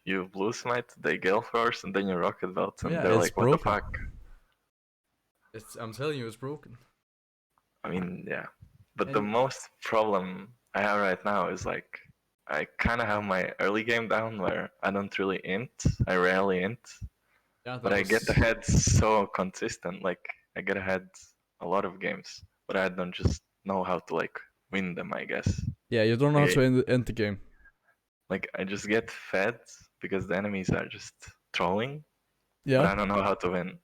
you Blue Smite, they Gale Force, and then you Rocket Belt, and Yeah, they're it's like, what the broken. fuck? I'm telling you, it's broken. I mean, yeah. But the And most problem I have right now is like, I kind of have my early game down where I don't really int. I rarely int, yeah, but that I get was ahead so consistent. Like, I get ahead a lot of games, but I don't just know how to like win them, I guess. yeah. You don't know how Like, to end the game. I just get fed because the enemies are just trolling, but Yeah. I don't know how to win.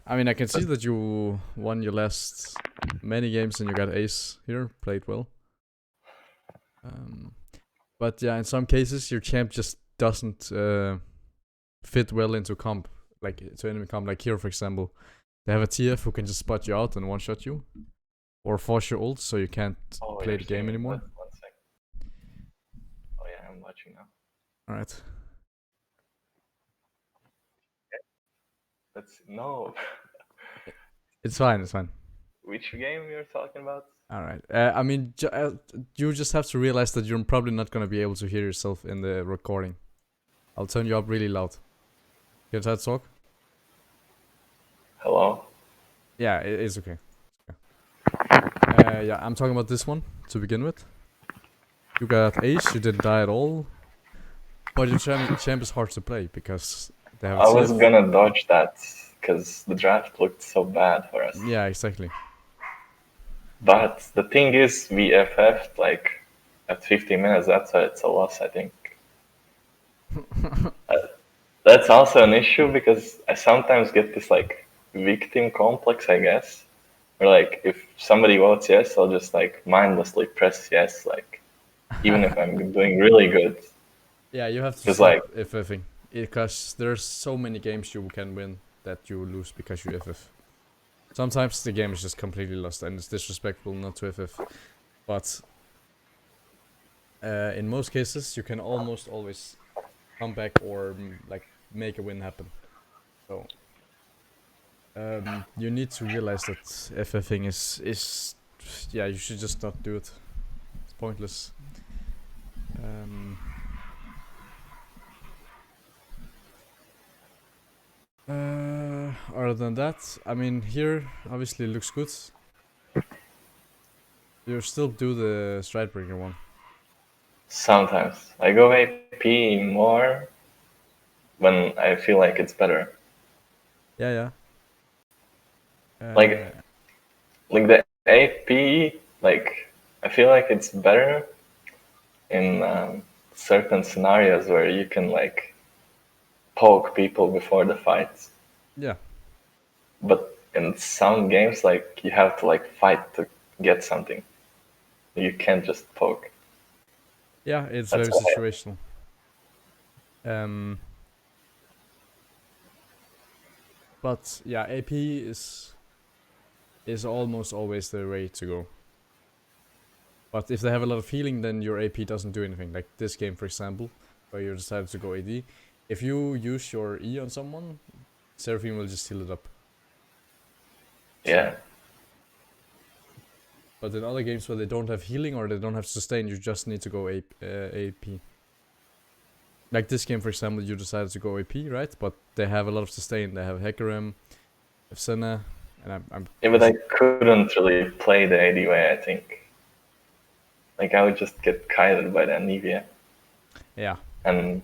I mean, I can see But that you won your last many games and you got ace here. Played well. Um, but yeah, in some cases your champ just doesn't fit well into comp, like to enemy comp. Like here, for example, they have a TF who can just spot you out and one shot you, or force your ult so you can't oh, play you're the seeing game it. anymore. One sec. Oh yeah, I'm watching now. All right. That's no. It's fine. It's fine. Which game you're talking about? All right. I mean, you just have to realize that you're probably not gonna be able to hear yourself in the recording. I'll turn you up really loud. You try to talk? Hello. Yeah, it's okay. Yeah, I'm talking about this one to begin with. You got ace. You didn't die at all. But your champ is hard to play because they have a I was TF. gonna dodge that because the draft looked so bad for us. Yeah, exactly. But the thing is, we FF'd like at 50 minutes. That's why it's a loss, I think. That's also an issue because I sometimes get this like victim complex, I guess. Where like if somebody votes yes, I'll just like mindlessly press yes, like even if I'm doing really good. Yeah, you have to Because like, stop FFing because there's so many games you can win that you lose because you FF. Sometimes the game is just completely lost and it's disrespectful not to FF. But in most cases, you can almost always come back or like make a win happen. So you need to realize that FFing is yeah, you should just not do it. It's pointless. Other than that, I mean, here obviously looks good. You still do the Stridebreaker one. sometimes I go AP more when I feel like it's better. Yeah, yeah. Like the AP, like I feel like it's better in certain scenarios where you can like poke people before the fights. Yeah, But in some games, like you have to like fight to get something. You can't just poke. yeah. It's That's very why. situational. Um, but yeah, AP is almost always the way to go. But if they have a lot of healing, then your AP doesn't do anything. Like this game, for example, where you decided to go AD. If you use your E on someone, Seraphine will just heal it up. Yeah. But in other games where they don't have healing or they don't have sustain, you just need to go AP. Like this game, for example, you decided to go AP, right? But they have a lot of sustain. They have Hecarim, have Senna, and I'm Yeah, but I couldn't really play the AD way, I think. Like I would just get kited by the Anivia. yeah. And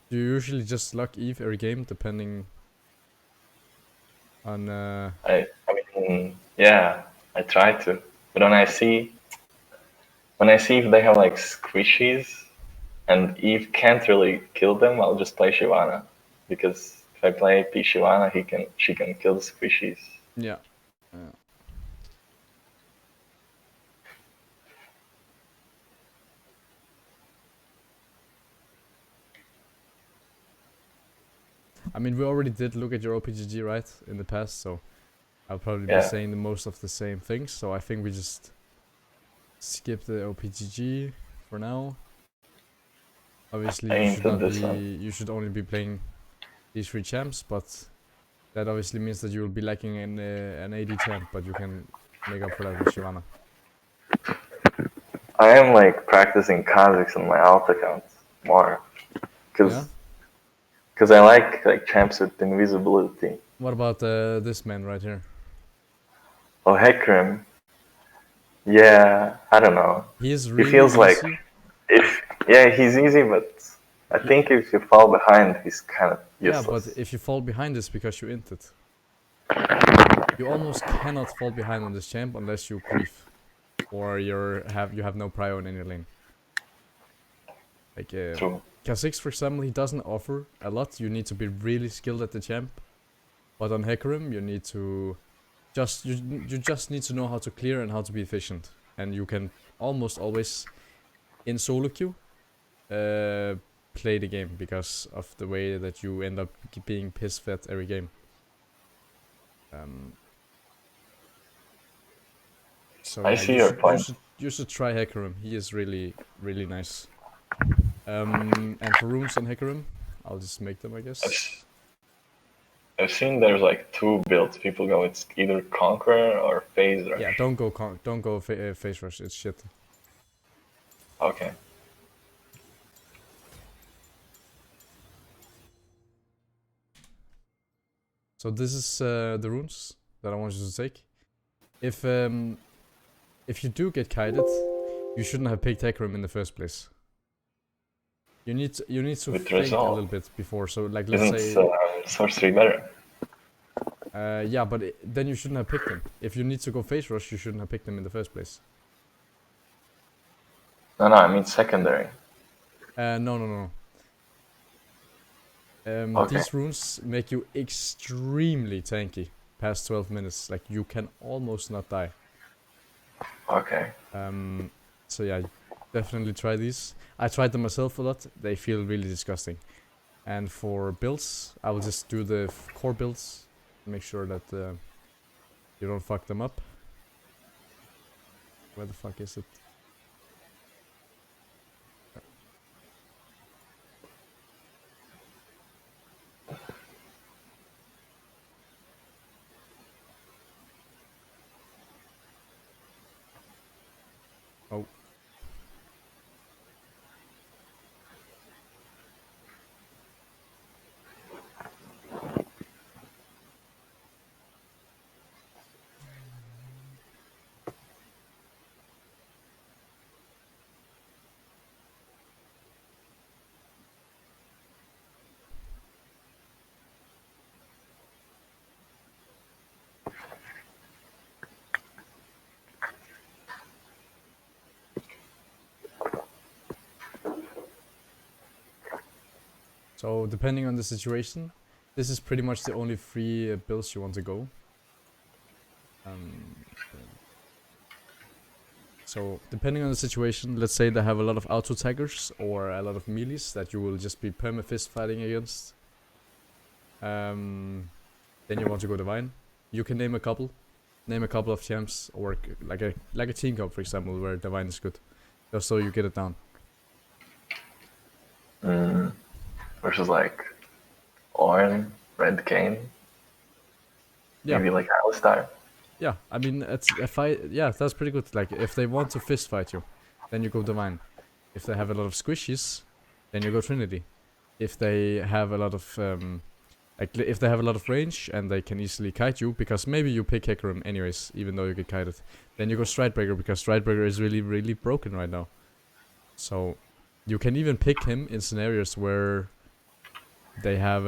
Do you usually just luck Eve every game, depending on I mean, yeah, I try to. But when I see if they have like squishies and Eve can't really kill them, I'll just play Shyvana. Because if I play AP Shyvana, she can kill the squishies. yeah. I mean, we already did look at your OPGG, right, in the past, so I'll probably be saying the most of the same things. So I think we just skip the OPGG for now. Obviously, you should only be playing these 3 champs, but that obviously means that you will be lacking an AD champ, but you can make up for that with Shyvana. I am like practicing Kha'Zix on my alt account more, Yeah. because I like champs with invisibility. What about this man right here? Oh, Hecarim. Yeah, I don't know. He is He really feels like easy. if yeah, he's easy, but I think if you fall behind, he's kind of Yeah, but useless. if you fall behind, it's because you int it. You almost cannot fall behind on this champ unless you grief, or you have no prio in any lane. Like True. Kha'Zix, for example, he doesn't offer a lot. You need to be really skilled at the champ. But on Hecarim, you need to you just need to know how to clear and how to be efficient, and you can almost always in solo queue play the game because of the way that you end up being piss fed every game. So I yeah, see your point. you should try Hecarim. He is really really nice. And for runes on Hecarim, I'll just make them, I guess. I've seen there's like two builds. People go it's either Conqueror or Phase Rush. Yeah, don't go face rush. It's shit. Okay. So this is the runes that I want you to take. If you do get kited, you shouldn't have picked Hecarim in the first place. You need to With think resolve. a little bit before. So like let's Isn't say sorcery better? yeah, but then you shouldn't have picked him. If you need to go face rush, you shouldn't have picked him in the first place. No, I mean secondary. No. Okay. These runes make you extremely tanky past 12 minutes. Like you can almost not die. Okay. So yeah, definitely try these. I tried them myself a lot. They feel really disgusting. And for builds, I will just do the core builds. Make sure that you don't fuck them up. Where the fuck is it? Oh. So depending on the situation, this is pretty much the only free builds you want to go. So depending on the situation, let's say they have a lot of auto taggers or a lot of melees that you will just be perma-fist fighting against. Then you want to go divine. You can name a couple of champs, or like a team cup, for example, where divine is good, just so you get it down. Versus like Ornn, Red Cane. Yeah. Maybe like Alistar. Yeah, I mean, it's a fight. Yeah, that's pretty good. Like, if they want to fist fight you, then you go divine. If they have a lot of squishies, then you go Trinity. If they have a lot of if they have a lot of range and they can easily kite you, because maybe you pick Hecarim anyways, even though you get kited, then you go Stridebreaker, because Stridebreaker is really really broken right now. So you can even pick him in scenarios where they have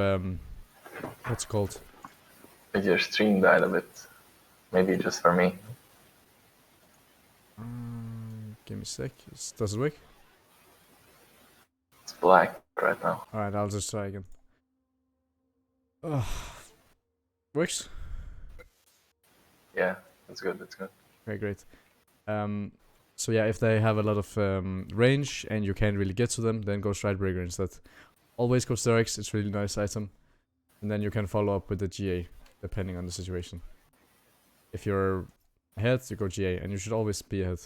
what's it called? If your stream died a bit. Maybe just for me. Give me a sec. Does it work? It's black right now. Alright, I'll just try again. Works? Yeah, that's good, that's good. Okay, great. So yeah, if they have a lot of range and you can't really get to them, then go Stridebreaker instead. Always go Sterex, it's a really nice item. And then you can follow up with the GA, depending on the situation. If you're ahead, you go GA, and you should always be ahead.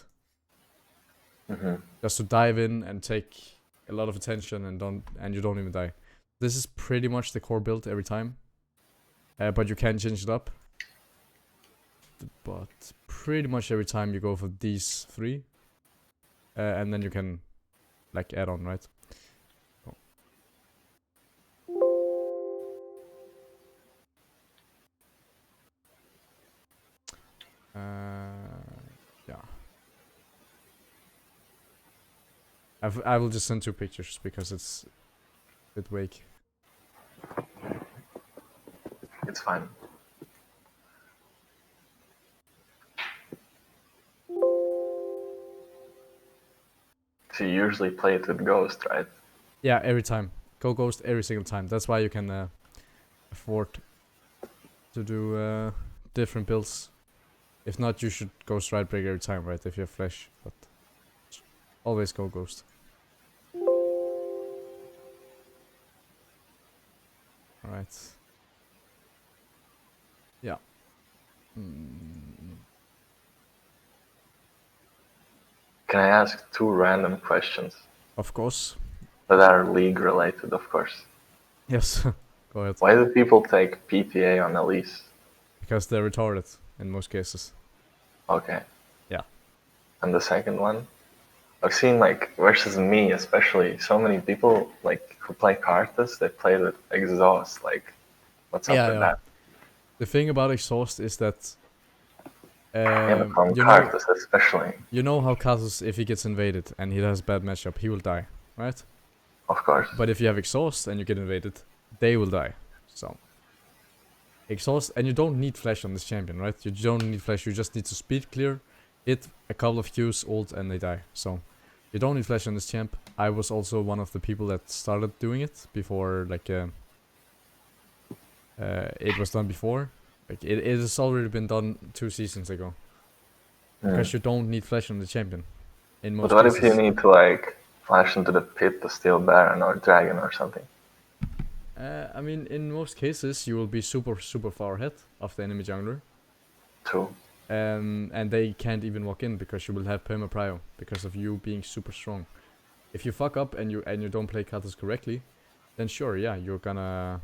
Just to dive in and take a lot of attention and you don't even die. This is pretty much the core build every time. But you can change it up. But pretty much every time you go for these three. and then you can like add on, right? Yeah. I will just send 2 pictures because it's a bit vague. It's fine. So you usually play it with Ghost, right? Yeah, every time. Go Ghost every single time. That's why you can afford to do different builds. If not, you should go Stridebreaker every time, right? If you have Flash, but always go Ghost. Alright. Yeah. Can I ask 2 random questions? Of course. That are league related, of course. Yes. Go ahead. Why do people take PTA on Elise? Because they're retarded in most cases. Okay. Yeah. And the second one? I've seen like versus me especially, so many people like who play Karthus, they play with exhaust. Like, what's up with that? The thing about exhaust is that Yeah, from Karthus especially. You know how Kazus, if he gets invaded and he has bad matchup, he will die, right? Of course. But if you have exhaust and you get invaded, they will die. So exhaust, and you don't need flash on this champion, right? You don't need flash. You just need to speed clear, hit a couple of Qs, ult, and they die. So you don't need flash on this champ. I was also one of the people that started doing it before, like it was done before. Like it has already been done 2 seasons ago. Because you don't need flash on the champion. In most but what cases. if you need to like flash into the pit to steal Baron or Dragon or something? I mean, in most cases, you will be super far ahead of the enemy jungler. True. And they can't even walk in because you will have perma prio because of you being super strong. If you fuck up and you don't play Katas correctly, then sure, yeah, you're gonna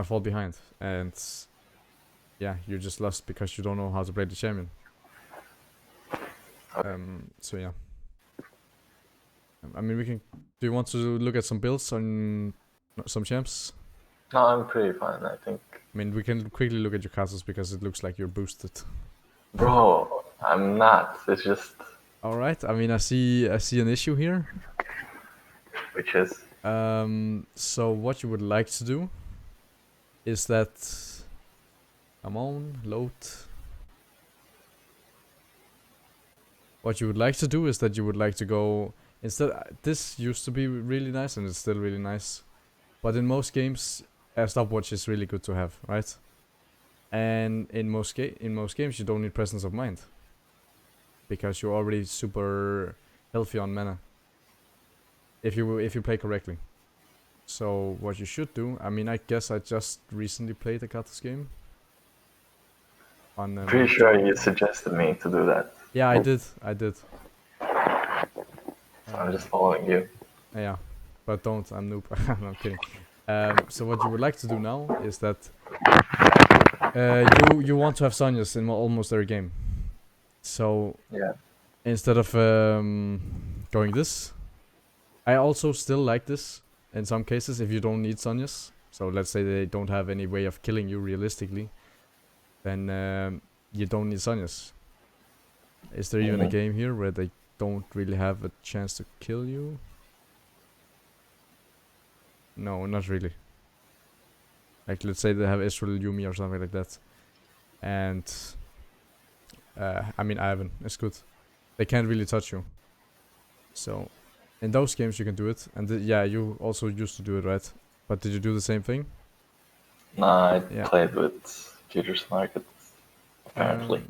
fall behind, and yeah, you're just lost because you don't know how to play the champion. Okay. So yeah. I mean, we can. Do you want to look at some builds on some champs? No, I'm pretty fine, I think. I mean, we can quickly look at your castles because it looks like you're boosted. Bro, I'm not. It's just. All right. I mean, I see an issue here. Which is. So what you would like to do is that. Come on, load. What you would like to do is that you would like to go. Instead, this used to be really nice and it's still really nice. But in most games, a stopwatch is really good to have, right? And in most games, you don't need presence of mind. Because you're already super healthy on mana. If you play correctly. So what you should do, I mean, I guess I just recently played a Katas game. Pretty sure you suggested me to do that. Yeah, I did. So I'm just following you. Yeah, but don't. I'm noob. I'm kidding. So what you would like to do now is that you want to have Sonyas in almost every game. So yeah, instead of going this, I also still like this in some cases if you don't need Sonyas. So let's say they don't have any way of killing you realistically, then you don't need Sonyas. Is there even a game here where they don't really have a chance to kill you? No, not really. Like, let's say they have Israel, Yumi, or something like that. And, I mean, Ivan is good. They can't really touch you. So, in those games you can do it. And yeah, you also used to do it, right? But did you do the same thing? No, I played with Futures Market, apparently.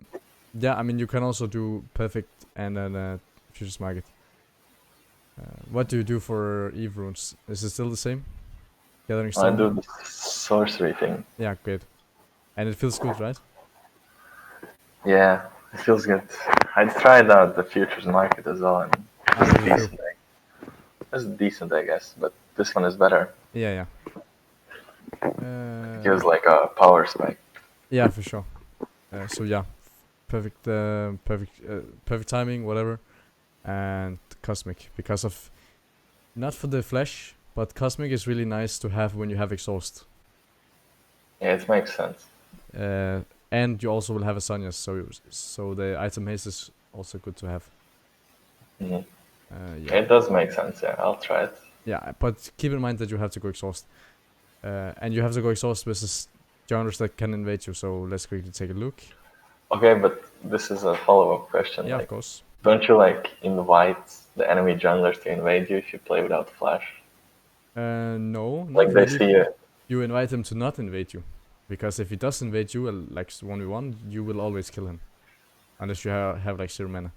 Yeah, I mean, you can also do Perfect and then Futures Market. What do you do for Eve runes? Is it still the same? Gathering Stone? I do the sorcery thing. Yeah, great. And it feels good, right? Yeah, it feels good. I tried out the Futures Market as well, and it's decent, I guess, but this one is better. Yeah. It gives like a power spike. Yeah, for sure. So yeah, perfect timing, whatever, and cosmic because of not for the flash, but cosmic is really nice to have when you have exhaust. Yeah, it makes sense. And you also will have a Sonya, so the item haste is also good to have. Hmm. Yeah. It does make sense. Yeah, I'll try it. Yeah, but keep in mind that you have to go exhaust. And you have to go exhaust versus junglers that can invade you, so let's quickly take a look. Okay, but this is a follow-up question. Yeah, of Like, course. don't you like invite the enemy junglers to invade you if you play without flash? No, not Like they really. see you. You invite him to not invade you. Because if he does invade you, like 1v1, you will always kill him. Unless you have like 0 mana.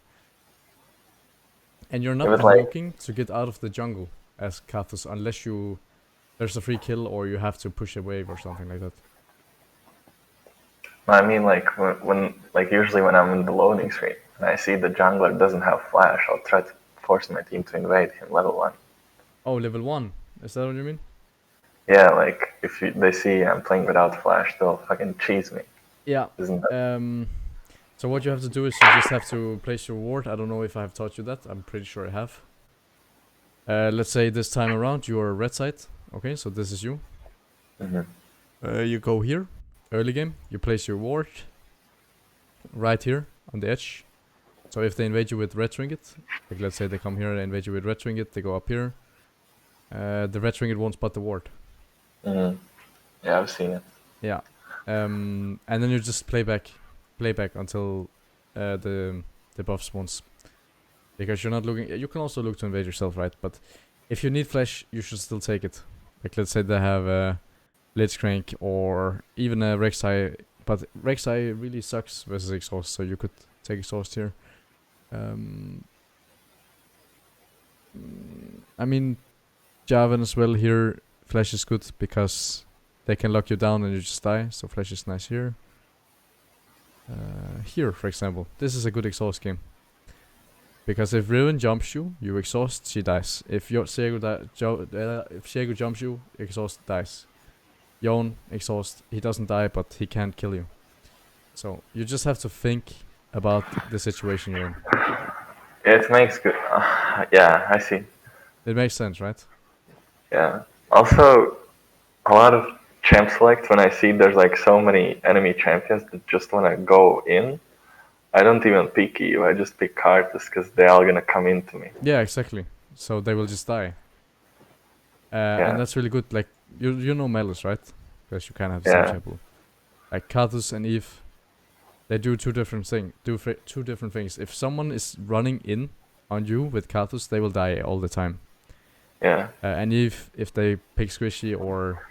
And you're It not was like, looking to get out of the jungle as Kathus unless there's a free kill or you have to push a wave or something like that. I mean, like like usually when I'm in the loading screen and I see the jungler doesn't have flash, I'll try to force my team to invade him level 1. Oh, level 1. Is that what you mean? Yeah, like if they see I'm playing without flash, they'll fucking cheese me. Yeah. Isn't that? So what you have to do is you just have to place your ward. I don't know if I have taught you that. I'm pretty sure I have. Let's say this time around you are red side. Okay, so this is you. Mm-hmm. You go here, early game. You place your ward right here on the edge. So if they invade you with red trinket, like let's say they come here and invade you with red trinket, they go up here. The red trinket won't spot the ward. Mm-hmm. Yeah, I've seen it. Yeah. And then you just play back until the buff spawns. Because you're not looking. You can also look to invade yourself, right? But if you need flash, you should still take it. Like let's say they have a Blitzcrank or even a Rek'Sai, but Rek'Sai really sucks versus exhaust, so you could take exhaust here. I mean, Jarvan as well here. Flash is good because they can lock you down and you just die. So flash is nice here. Here, for example, this is a good exhaust game. Because if Riven jumps you, you exhaust, she dies. If Shego jumps you, exhaust dies. Yon, exhaust, he doesn't die, but he can't kill you. So you just have to think about the situation you're in. It makes good. Yeah, I see. It makes sense, right? Yeah. Also, a lot of champ select when I see there's like so many enemy champions that just want to go in. I don't even pick EU. I just pick Karthus because they're all gonna come into me. Yeah, exactly. So they will just die. Yeah. And that's really good. Like you know Melus, right? Because you kind of have the same Yeah. champ pool. Like Kathus and Eve, they do two different things. If someone is running in on you with Kathus, they will die all the time. Yeah. And if they pick Squishy or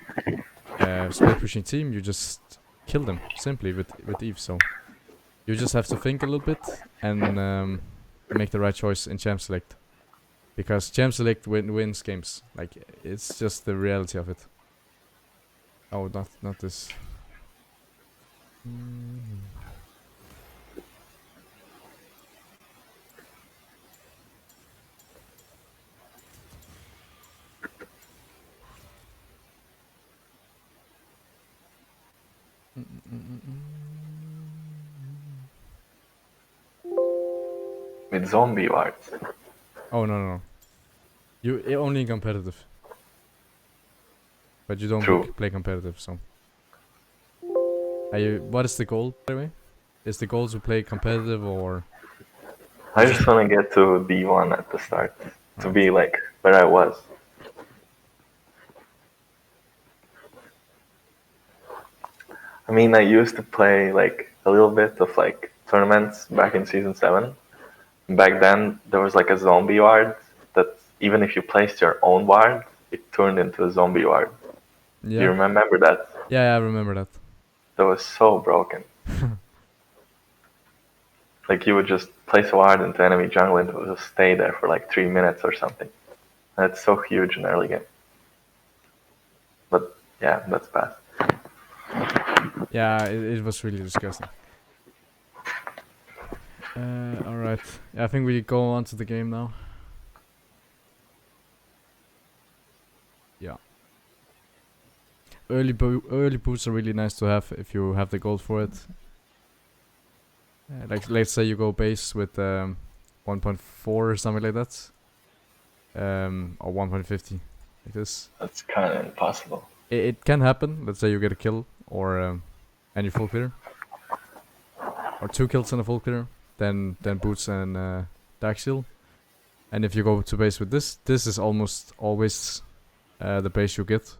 split pushing team, you just kill them simply with Eve. So you just have to think a little bit and make the right choice in champ select, because champ select wins games. Like it's just the reality of it. Oh, not this. With zombie wards. Oh no. You only in competitive, but you don't play competitive. So, what is the goal, by the way? Is the goal to play competitive or? I just want to get to D1 at the start to be like where I was. I mean, I used to play like a little bit of like tournaments back in season 7. Back then, there was like a zombie ward that even if you placed your own ward, it turned into a zombie ward. Yeah. Do you remember that? Yeah, I remember that. That was so broken. Like you would just place a ward into enemy jungle and it would just stay there for like 3 minutes or something. And it's so huge in early game. But yeah, that's bad. Yeah, it was really disgusting. Alright. Yeah, I think we go on to the game now. Yeah. Early boots are really nice to have if you have the gold for it. Like let's say you go base with 1.4 or something like that, or 1.50 like this. That's kind of impossible. It can happen. Let's say you get a kill or and you full clear, or 2 kills and a full clear, then boots and dark seal. And if you go to base with this is almost always the base you get.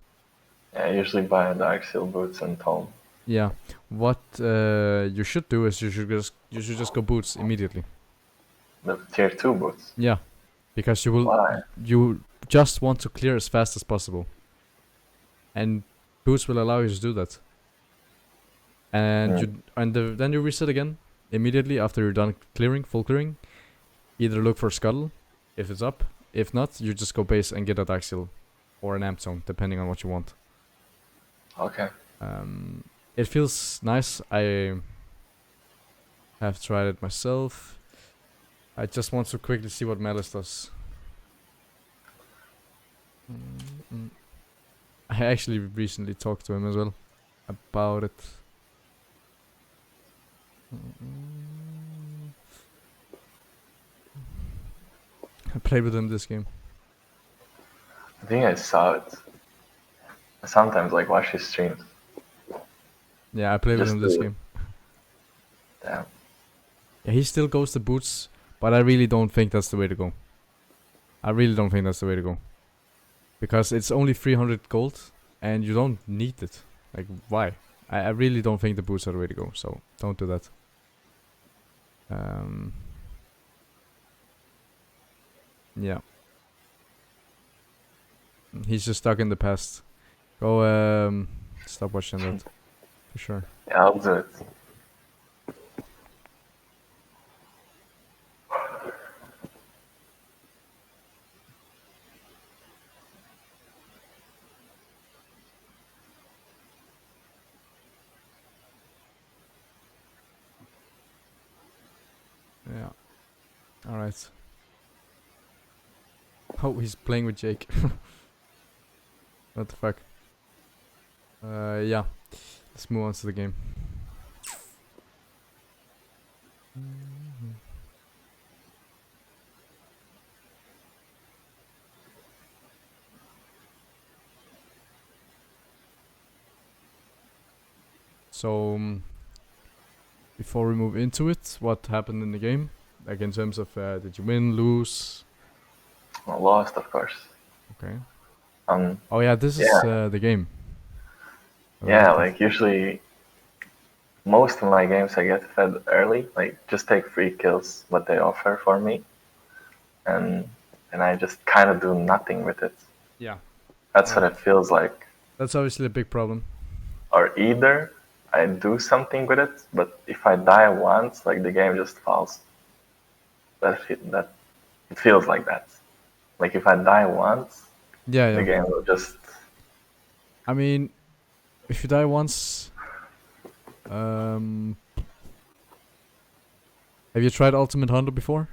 Yeah, I usually buy dark seal boots and tome. Yeah. What you should do is you should just go boots immediately. The tier 2 boots. Yeah, because Why? you just want to clear as fast as possible, and boots will allow you to do that. And then you reset again immediately after you're done clearing, full clearing. Either look for scuttle if it's up. If not, you just go base and get a dark seal or an amp zone, depending on what you want. Okay. It feels nice. I have tried it myself. I just want to quickly see what Malice does. I actually recently talked to him as well about it. I played with him this game. I think I saw it. I sometimes like watch his streams. Yeah, I played with him this game. Damn. Yeah, he still goes to boots, but I really don't think that's the way to go. I really don't think that's the way to go. Because it's only 300 gold, and you don't need it. Like, why? I really don't think the boots are the way to go, so don't do that. Yeah. He's just stuck in the past. Go, stop watching that. For sure. Yeah, I'll do it. Yeah. Alright. Oh, he's playing with Jake. What the fuck? Yeah. Let's move on to the game. So, before we move into it, what happened in the game? Like in terms of, did you win, lose? Well, lost, of course. Okay. Oh yeah, this is the game. Yeah, like usually most of my games I get fed early, like just take free kills what they offer for me, and I just kind of do nothing with it. Yeah. That's what it feels like. That's obviously a big problem. Or either I do something with it, but if I die once, like the game just falls. That it feels like that. Like if I die once, the game will just. I mean, if you die once, have you tried Ultimate Hunter before?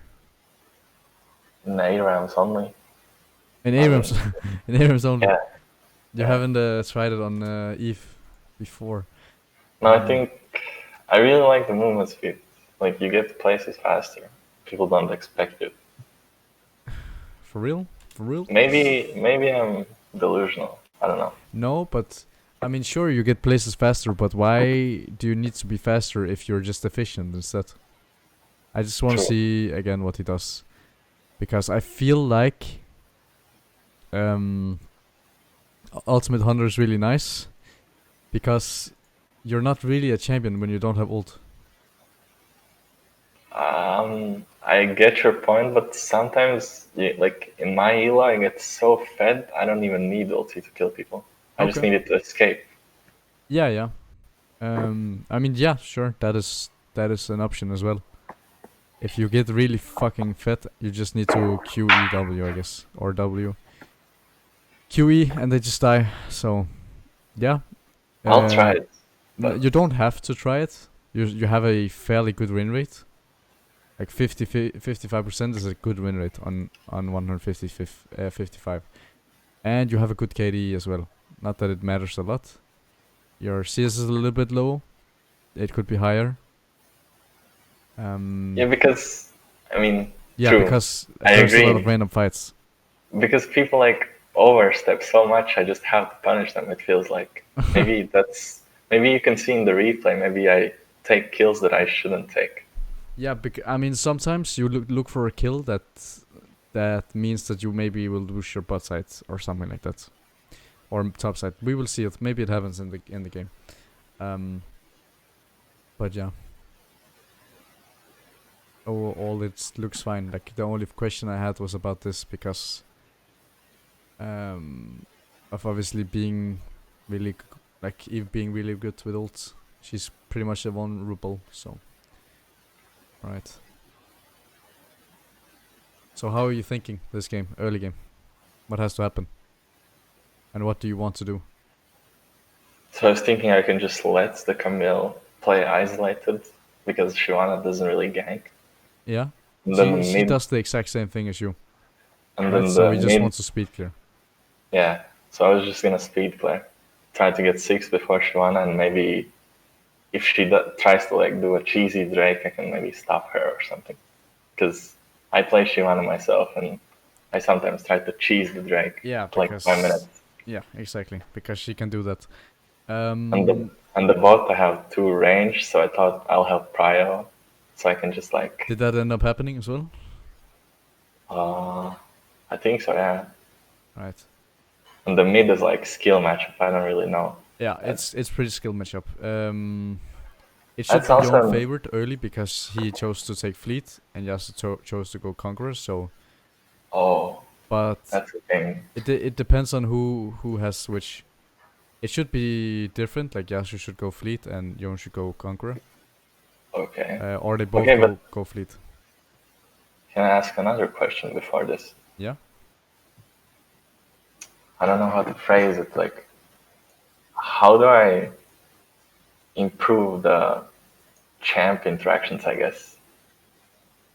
In ARAMs only. In ARAMs, in ARAMs only. Yeah. You haven't tried it on Eve before. No, I think I really like the movement speed. Like you get to places faster. People don't expect it. For real? For real? Maybe I'm delusional. I don't know. No, but I mean, sure, you get places faster, but why do you need to be faster if you're just efficient instead? I just want to see again what he does, because I feel like Ultimate Hunter is really nice, because you're not really a champion when you don't have ult. I get your point, but sometimes, like in my ELA, I get so fed, I don't even need ulti to kill people. I just need it to escape. Yeah, yeah. I mean, yeah, sure, that is an option as well. If you get really fucking fed, you just need to QEW, I guess, or W. QE and they just die. So, yeah. I'll try it. You don't have to try it. You have a fairly good win rate. Like 55% is a good win rate on 155. And you have a good KD as well. Not that it matters a lot. Your CS is a little bit low. It could be higher. Yeah, because I mean, Yeah, true. because I there's a lot of agree. random fights. Because people like overstep so much, I just have to punish them. It feels like maybe you can see in the replay. Maybe I take kills that I shouldn't take. Yeah, I mean, sometimes you look for a kill that means that you maybe will lose your butt side or something like that, or top side. We will see it. Maybe it happens in the game. But yeah, overall it looks fine. Like the only question I had was about this because of obviously being really like Eve being really good with ults. She's pretty much invulnerable. So, right. So how are you thinking this game, early game? What has to happen? And what do you want to do? So I was thinking I can just let the Camille play isolated because Shyvana doesn't really gank. Yeah. And then the She mid, does the exact same thing as you, and right? then So the he just mid, wants to speed clear. yeah. So I was just gonna speed play, try to get 6 before Shyvana, and maybe if she tries to like do a cheesy Drake, I can maybe stop her or something. Because I play Shyvana myself, and I sometimes try to cheese the Drake Yeah, for like 5 minutes. yeah, exactly, because she can do that. And the bot I have 2 range, so I thought I'll have prio, so I can just like. Did that end up happening as well? Uh, I think so, yeah. Right. And the mid is like skill matchup. I don't really know. Yeah, That's it's pretty skill matchup. It should that's be Yone also favored early because he chose to take fleet and Yasuo chose to go conqueror. So, oh, but that's the thing. it depends on who has which. It should be different. Like Yasuo should go fleet and Yone should go conqueror. Okay, Or they both okay, but go fleet. can I ask another question before this? Yeah. I don't know how to phrase it. Like, how do I improve the champ interactions? I guess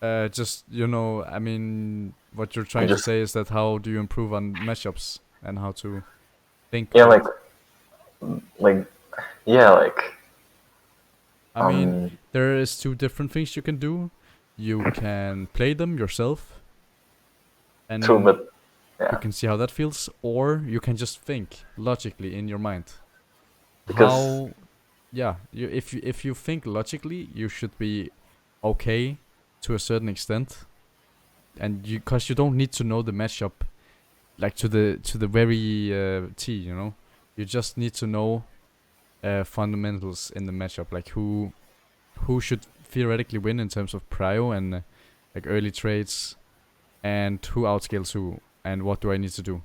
Just I mean, what you're I trying to just say is that how do you improve on matchups and how to think yeah, correct. like yeah, like I mean, um, there is two different things you can do. You can play them yourself, true, and but you yeah, can see how that feels, or you can just think logically in your mind. because How, yeah, if you think logically, you should be okay to a certain extent, and cause you don't need to know the matchup like to the very T. You just need to know fundamentals in the matchup, like who should theoretically win in terms of prio and like early trades, and who outscales who, and what do I need to do.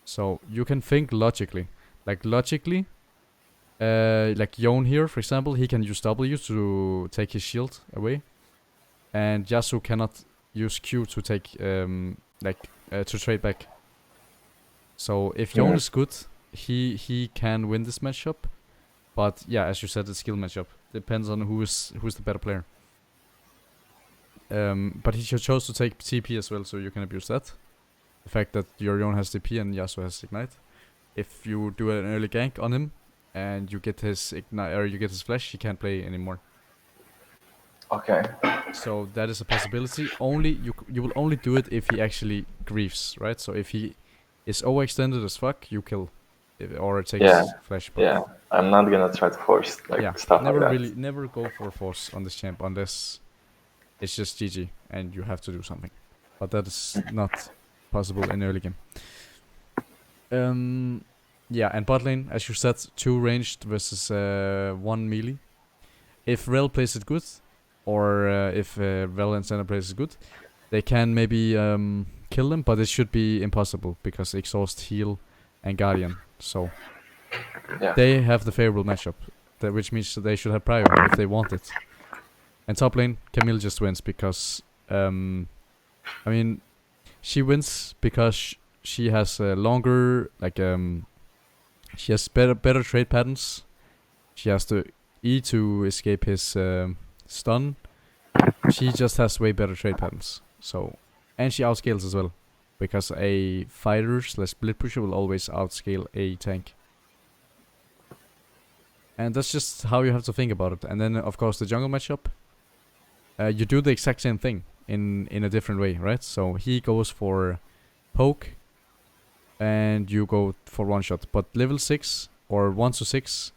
So you can think logically, like Yone here, for example, he can use W to take his shield away, and Yasuo cannot use Q to take to trade back. So if Yone mm, is good, he can win this matchup. But yeah, as you said, the skill matchup depends on who's the better player. But he chose to take TP as well, so you can abuse that. The fact that your Yone has TP and Yasuo has Ignite. If you do an early gank on him and you get his Ignite or you get his flash, he can't play anymore. okay, So that is a possibility. Only you will only do it if he actually grieves, right? So if he is overextended as fuck, you kill, or it yeah, takes flash. But yeah. I'm not gonna try to force yeah, like stuff like that. never go for force on this champ unless it's just GG and you have to do something. But that is not possible in early game. Yeah, and bot lane, as you said, 2 ranged versus 1 melee. If Rel plays it good, or if Rel and Senna plays it good, they can maybe kill them, but it should be impossible because Exhaust, Heal, and Guardian. So Yeah, they have the favorable matchup, which means that they should have prio if they want it. And top lane, Camille just wins because, I mean, she wins because she has longer, like, she has better trade patterns. She has to E to escape his stun. She just has way better trade patterns. So, and she outscales as well, because a fighter / split pusher will always outscale a tank. And that's just how you have to think about it. And then, of course, the jungle matchup. you do the exact same thing in a different way, right? So he goes for poke, and you go for one shot. But level 6 or 1 to 6,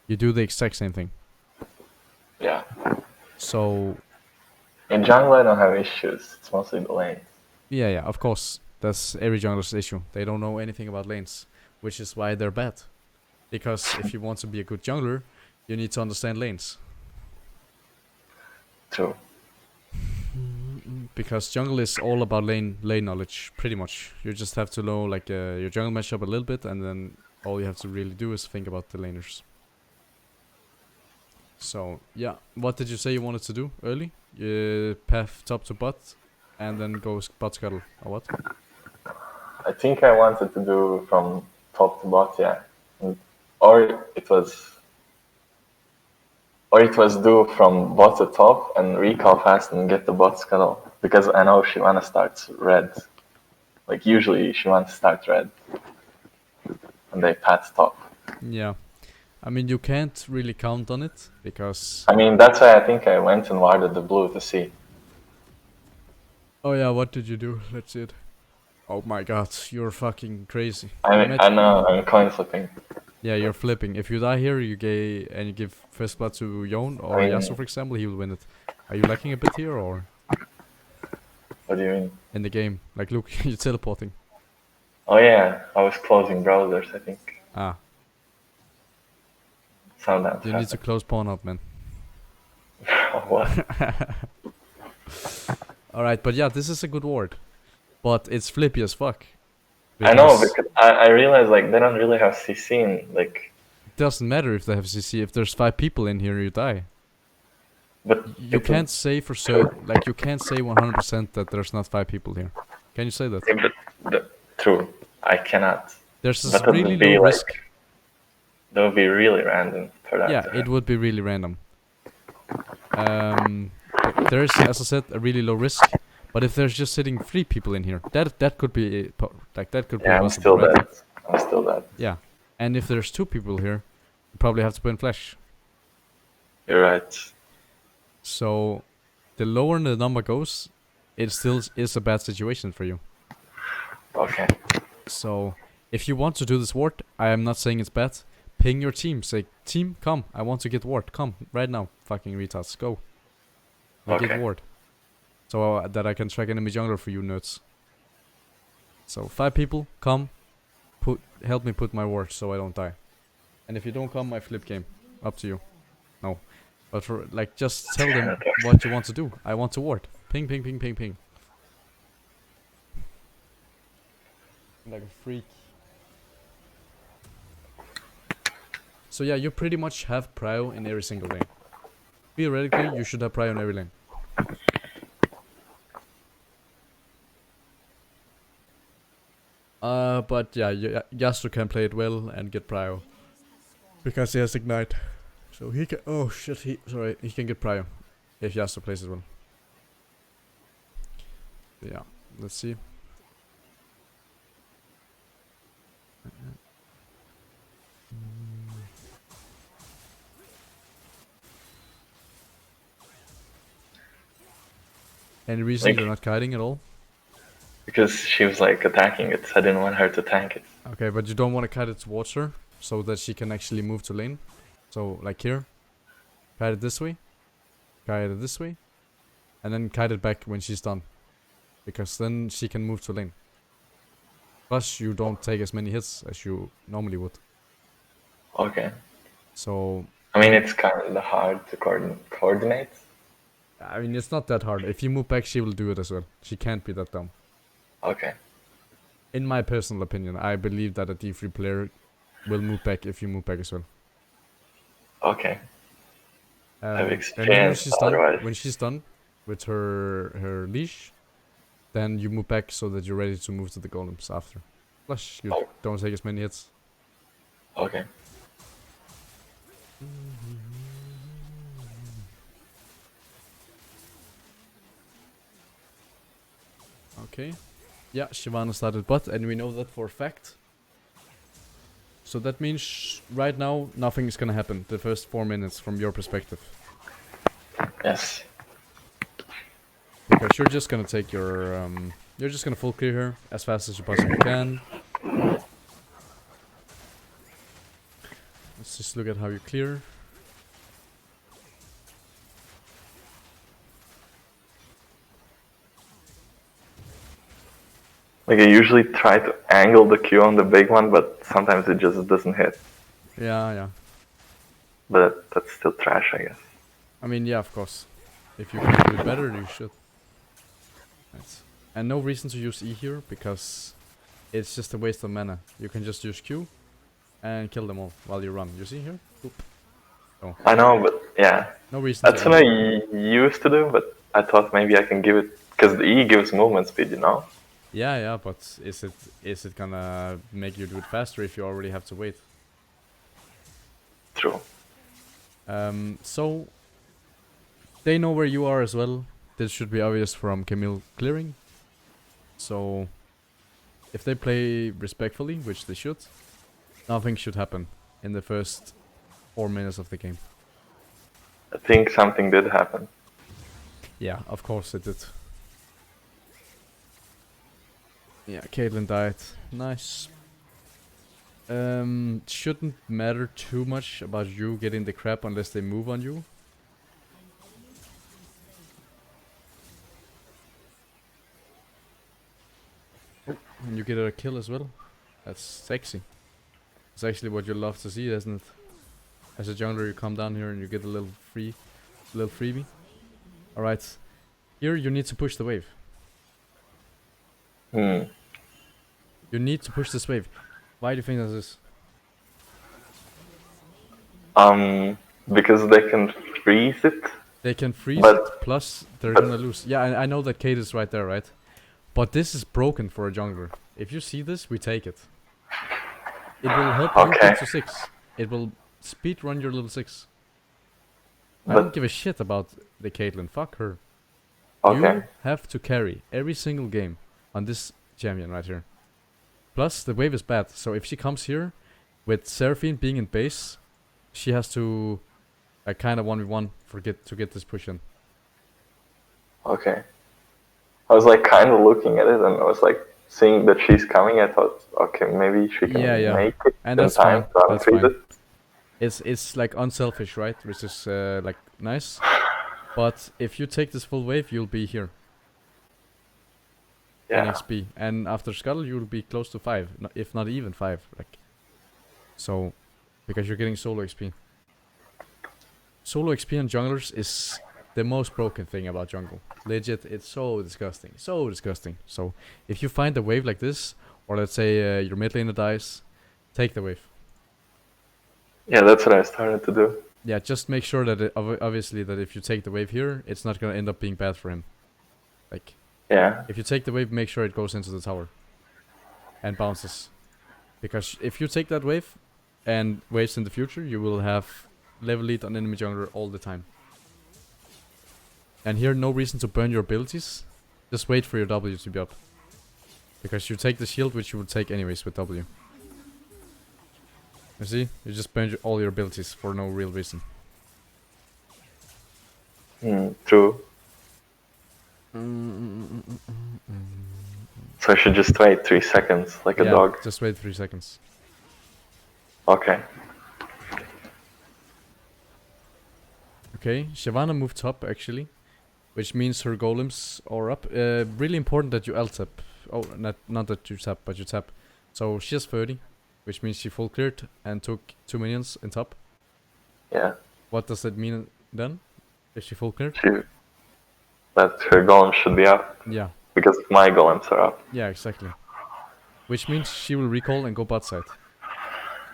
you do the exact same thing. Yeah. So In jungle, I don't have issues. It's mostly the lane. yeah, of course, that's every jungler's issue. They don't know anything about lanes, which is why they're bad. Because if you want to be a good jungler, you need to understand lanes. True. Because jungle is all about lane knowledge, pretty much. You just have to know like your jungle matchup a little bit, and then all you have to really do is think about the laners. So yeah, what did you say you wanted to do early? Path top to bot, and then go bot scuttle, or what? I think I wanted to do from top to bot, yeah. Or it was do from bot to top and recall fast and get the bot scuttle. Because I know Shyvana starts red. Like usually Shyvana starts red. And they path top. Yeah. I mean, you can't really count on it, because... I mean, that's why I think I went and warded the blue to see. Oh yeah, what did you do? Let's see it. Oh my god, you're fucking crazy. I know, I'm coin flipping. Yeah, you're flipping. If you die here, you give first blood to Yon or Yasuo, for example, he will win it. Are you lacking a bit here, or? What do you mean? In the game. Like, look, you're teleporting. Oh yeah, I was closing browsers, I think. Ah. Sometimes you need to close Pornhub, man. What? Alright, but yeah, this is a good ward. But it's flippy as fuck. I know, because I realize like they don't really have CC in, like... It doesn't matter if they have CC. If there's 5 people in here, you die. But you can't say for certain, like you can't say 100% that there's not 5 people here. Can you say that? Yeah, but true, I cannot. There's this really low risk. That would be really random for that. Yeah, it would be really random. There is, as I said, a really low risk. But if there's just sitting 3 people in here, that could be like that could be possible. I'm still right? Dead. I'm still dead. Yeah, and if there's 2 people here, you probably have to put in flash. You're right. So, the lower the number goes, it still is a bad situation for you. Okay. So, if you want to do this ward, I am not saying it's bad. Ping your team. Say, team, come. I want to get ward. Come right now, fucking retards. Go. Get ward. So that I can track enemy jungler for you nerds. So 5 people, come. Help me put my ward so I don't die. And if you don't come, I flip game. Up to you. No. But for like, just tell them what you want to do. I want to ward. Ping, ping, ping, ping, ping. Like a freak. So yeah, you pretty much have prio in every single lane. Theoretically, you should have prio in every lane. But yeah, Yasuo can play it well and get prio. Because he has ignite. So he can, oh shit, he can get prio. If Yasuo plays it well. Yeah, let's see. Any reason you're not kiting at all? Because she was like attacking it. I didn't want her to tank it. Okay, but you don't want to kite it towards her so that she can actually move to lane. So like here, kite it this way, kite it this way, and then kite it back when she's done, because then she can move to lane. Plus, you don't take as many hits as you normally would. Okay. So. I mean, it's kind of hard to coordinate. I mean, it's not that hard. If you move back, she will do it as well. She can't be that dumb. Okay. In my personal opinion, I believe that a D3 player will move back if you move back as well. Okay. I've And then otherwise. when she's done with her leash, then you move back so that you're ready to move to the golems after. Plus, you don't take as many hits. Okay. Okay. Yeah, Shyvana started bot, and we know that for a fact. So that means right now nothing is gonna happen the first 4 minutes from your perspective. Yes. Because you're just gonna take your you're just gonna full clear here as fast as you possibly can. Let's just look at how you clear. Like I usually try to angle the Q on the big one, but sometimes it just doesn't hit. Yeah. But that's still trash, I guess. I mean, yeah, of course. If you can do it better, you should. Right. And no reason to use E here, because it's just a waste of mana. You can just use Q and kill them all while you run. You see here? Oop. Oh. I know, but yeah. No reason That's to what I used to do, but I thought maybe I can give it... Because the E gives movement speed, you know? Yeah, but is it gonna make you do it faster if you already have to wait? True. So they know where you are as well. This should be obvious from Camille clearing. So if they play respectfully, which they should, nothing should happen in the first 4 minutes of the game. I think something did happen. Yeah, of course it did. Yeah, Caitlyn died. Nice. Shouldn't matter too much about you getting the crap unless they move on you. And you get a kill as well. That's sexy. It's actually what you love to see, isn't it? As a jungler, you come down here and you get a little freebie. Alright. Here you need to push the wave. You need to push this wave. Why do you think that is? Because they can freeze it. They can freeze it, plus they're gonna lose. Yeah, I know that Kate is right there, right? But this is broken for a jungler. If you see this, we take it. It will help you get to 6. It will speed run your level 6. I don't give a shit about the Caitlyn. Fuck her. You have to carry every single game on this champion right here. Plus, the wave is bad. So if she comes here with Seraphine being in base, she has to kind of 1v1 to get this push in. Okay. I was like kind of looking at it and I was like seeing that she's coming. I thought, okay, maybe she can make it and that's in time. fine. So that's fine. It's like unselfish, right? Which is like nice. But if you take this full wave, you'll be here. Yeah. In XP, and after Scuttle, you'll be close to 5, if not even 5. Like, so because you're getting solo XP. Solo XP on junglers is the most broken thing about jungle. Legit, it's so disgusting. So disgusting. So if you find a wave like this, or let's say your mid laner dies, take the wave. Yeah, that's what I started to do. Yeah, just make sure that obviously that if you take the wave here, it's not gonna end up being bad for him. Like, yeah. If you take the wave, make sure it goes into the tower and bounces. Because if you take that wave and waves in the future, you will have level lead on enemy jungler all the time. And here, no reason to burn your abilities. Just wait for your W to be up. Because you take the shield, which you would take anyways with W. You see? You just burn all your abilities for no real reason. True. So I should just wait 3 seconds, like a dog. Just wait 3 seconds. Okay. Okay, Shyvana moved top actually, which means her golems are up. Really important that you L-tap. Oh, not that you tap, but you tap. So she has 30, which means she full cleared and took 2 minions in top. Yeah. What does that mean then? If she full cleared? That her golem should be up. Yeah. Because my golems are up. Yeah, exactly. Which means she will recall and go bot side.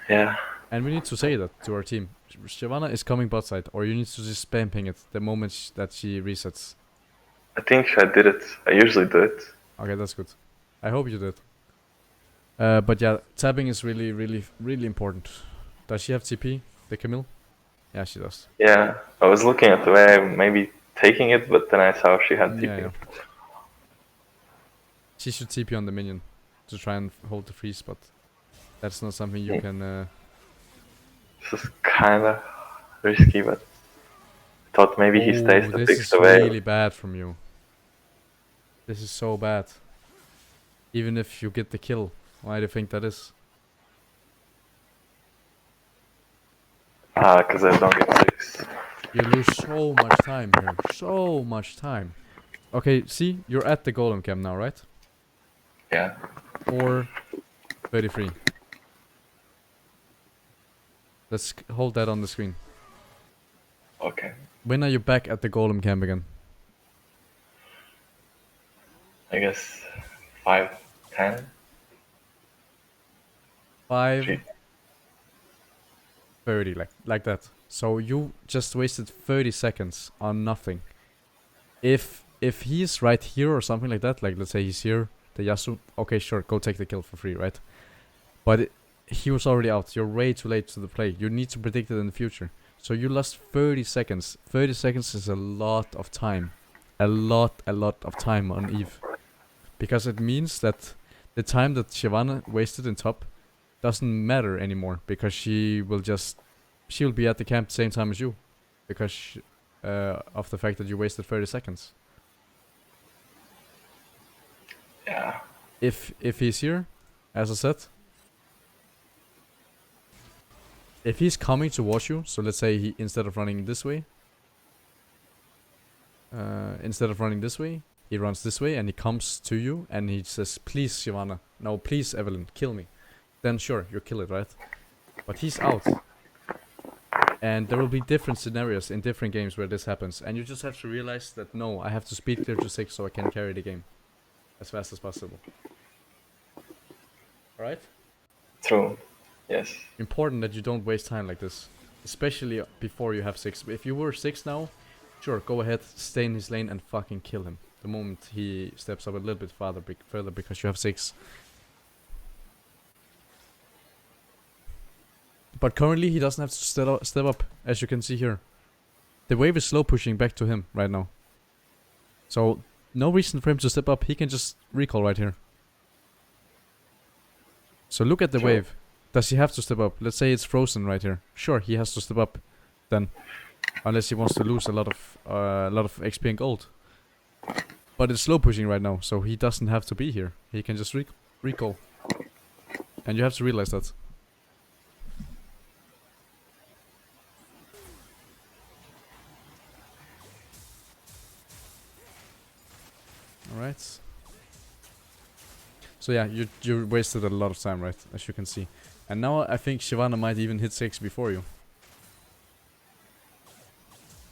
Yeah. And we need to say that to our team. Shyvana is coming bot side, or you need to just spam ping it the moment that she resets. I think I did it. I usually do it. Okay, that's good. I hope you did. But yeah, tapping is really, really, really important. Does she have TP, the Camille? Yeah, she does. Yeah, I was looking at the way maybe taking it, but then I saw she had TP. Yeah. She should TP on the minion to try and hold the freeze, but that's not something you can... This is kinda risky, but I thought maybe he stays to fix the wave. This is really bad from you. This is so bad. Even if you get the kill, why do you think that is? Because I don't get 6. You lose so much time here. So much time. Okay, see? You're at the golem camp now, right? Yeah. 4:33. Let's hold that on the screen. Okay. When are you back at the golem camp again? I guess 5:10. 5:30, like that. So you just wasted 30 seconds on nothing. If he's right here or something like that, like let's say he's here, the Yasu, okay, sure, go take the kill for free, right? But he was already out. You're way too late to the play. You need to predict it in the future. So you lost 30 seconds. 30 seconds is a lot of time. A lot of time on Eve. Because it means that the time that Shyvana wasted in top doesn't matter anymore. Because she'll be at the camp the same time as you. Because of the fact that you wasted 30 seconds. Yeah. If he's here, as I said, if he's coming towards you, so let's say he instead of running this way, he runs this way and he comes to you and he says, "Please, Shyvana, no, please, Evelyn, kill me." Then sure, you kill it, right? But he's out. And there will be different scenarios in different games where this happens. And you just have to realize that, no, I have to speed clear to 6 so I can carry the game as fast as possible. Alright? True. Yes. Important that you don't waste time like this. Especially before you have 6. If you were 6 now, sure, go ahead, stay in his lane and fucking kill him. The moment he steps up a little bit further because you have 6. But currently he doesn't have to step up, as you can see here. The wave is slow pushing back to him right now. So, no reason for him to step up, he can just recall right here. So look at the wave. Does he have to step up? Let's say it's frozen right here. Sure, he has to step up then. Unless he wants to lose a lot of XP and gold. But it's slow pushing right now, so he doesn't have to be here. He can just recall. And you have to realize that. Alright. So yeah, you wasted a lot of time, right? As you can see. And now I think Shyvana might even hit 6 before you.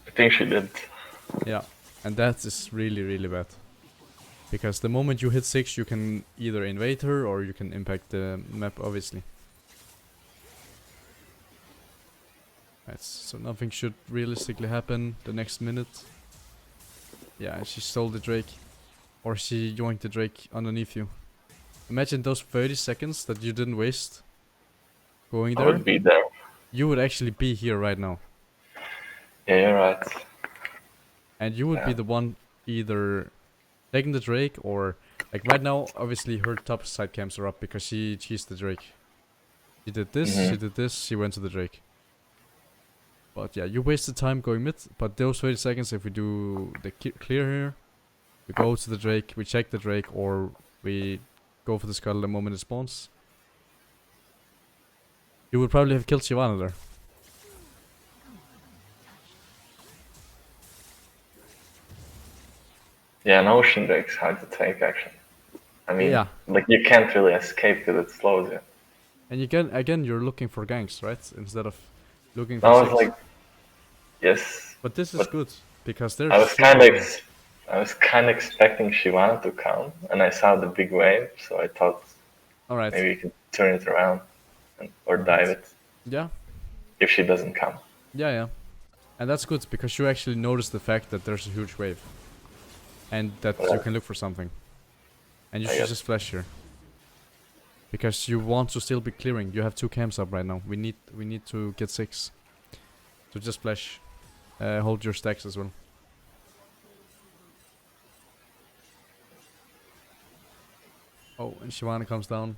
I think she did. Yeah. And that is really, really bad. Because the moment you hit 6, you can either invade her or you can impact the map, obviously. Right, so nothing should realistically happen the next minute. Yeah, she stole the Drake. Or she yoinked the Drake underneath you. Imagine those 30 seconds that you didn't waste going there. I would be there. You would actually be here right now. Yeah, you're right. And you would be the one either taking the Drake or... Like right now, obviously her top side camps are up because she's the Drake. She did this, she did this, she went to the Drake. But yeah, you wasted time going mid. But those 30 seconds, if we do the clear here... We go to the Drake, we check the Drake, or we go for the Scuttle the moment it spawns. You would probably have killed Shyvana there. Yeah, an Ocean Drake's hard to take, actually. I mean, yeah. Like, you can't really escape because it slows you. And again, you're looking for ganks, right? Instead of looking for I was 6. like, yes. But this is good, because there's... I was kind of expecting Shyvana to come, and I saw the big wave, so I thought maybe you could turn it around or dive it. Yeah. If she doesn't come. Yeah. And that's good, because you actually notice the fact that there's a huge wave. And that you can look for something. And you should just flash here. Because you want to still be clearing. You have 2 camps up right now. We need to get 6. So just flash. Hold your stacks as well. Oh, and Shyvana comes down.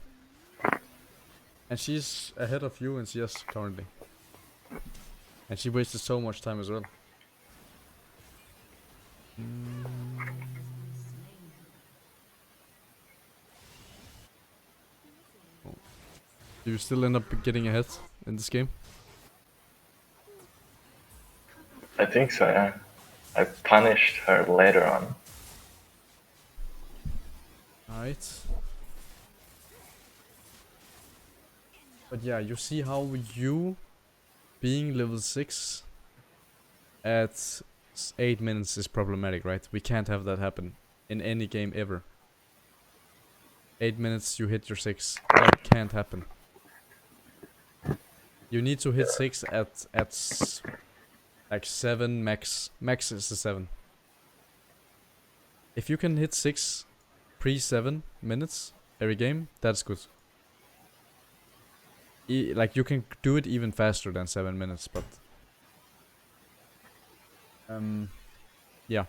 And she's ahead of you in CS currently. And she wasted so much time as well. Do you still end up getting ahead in this game? I think so, yeah. I punished her later on. Alright. But yeah, you see how you being level 6 at 8 minutes is problematic, right? We can't have that happen in any game ever. 8 minutes you hit your 6. That can't happen. You need to hit 6 at like 7 max. Max is the 7. If you can hit 6 pre 7 minutes every game, that's good. Like you can do it even faster than 7 minutes, but yeah,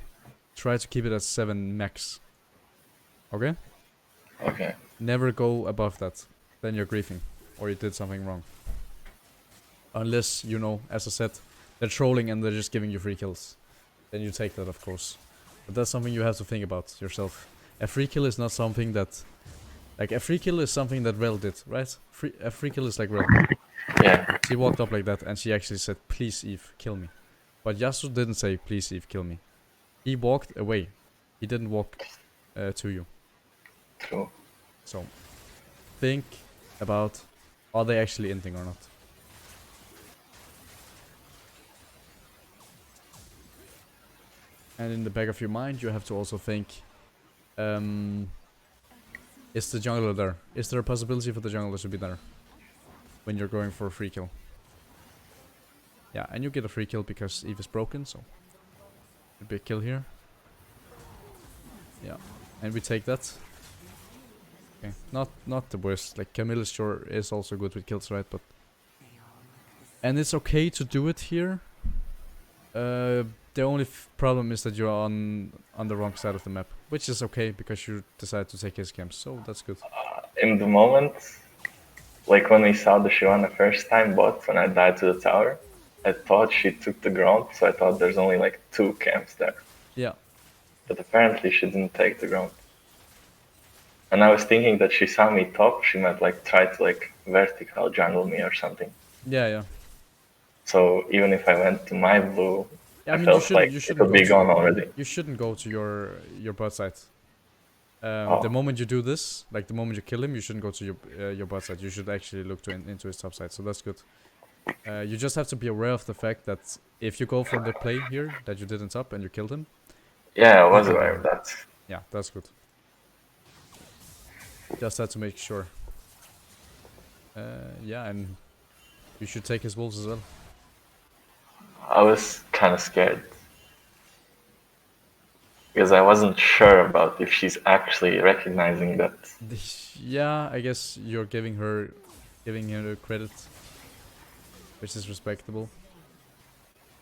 try to keep it at 7 max. Okay? Okay. Never go above that. Then you're griefing, or you did something wrong. Unless, you know, as I said, they're trolling and they're just giving you free kills. Then you take that, of course. But that's something you have to think about yourself. A free kill is not something that... Like, a free kill is something that Rel did, right? A free kill is like Rel. Yeah. She walked up like that and she actually said, please Eve, kill me. But Yasuo didn't say, please Eve, kill me. He walked away. He didn't walk to you. True. So, think about, are they actually ending or not? And in the back of your mind, you have to also think, is the jungler there? Is there a possibility for the jungler to be there when you're going for a free kill? Yeah, and you get a free kill because Eve is broken, so a big kill here. Yeah, and we take that. Okay, not the worst. Like Camille sure is also good with kills, right? But and it's okay to do it here. The only problem is that you're on the wrong side of the map, which is okay because you decide to take his camps, so that's good. In the moment, like when we saw the Shyvana first time bot, when I died to the tower, I thought she took the ground, so I thought there's only like 2 camps there. Yeah. But apparently she didn't take the ground. And I was thinking that she saw me top, she might like try to like vertical jungle me or something. Yeah, yeah. So even if I went to my blue, yeah, I mean, felt like it would be gone already. You shouldn't go to your bot side. Oh. The moment you do this, like the moment you kill him, you shouldn't go to your bot side. You should actually look into his top side. So that's good. You just have to be aware of the fact that if you go for the play here that you did in top and you killed him. Yeah, I was aware of that. Yeah, that's good. Just had to make sure. Yeah, and you should take his wolves as well. I was kind of scared. Because I wasn't sure about if she's actually recognizing that. Yeah, I guess you're giving her credit, which is respectable.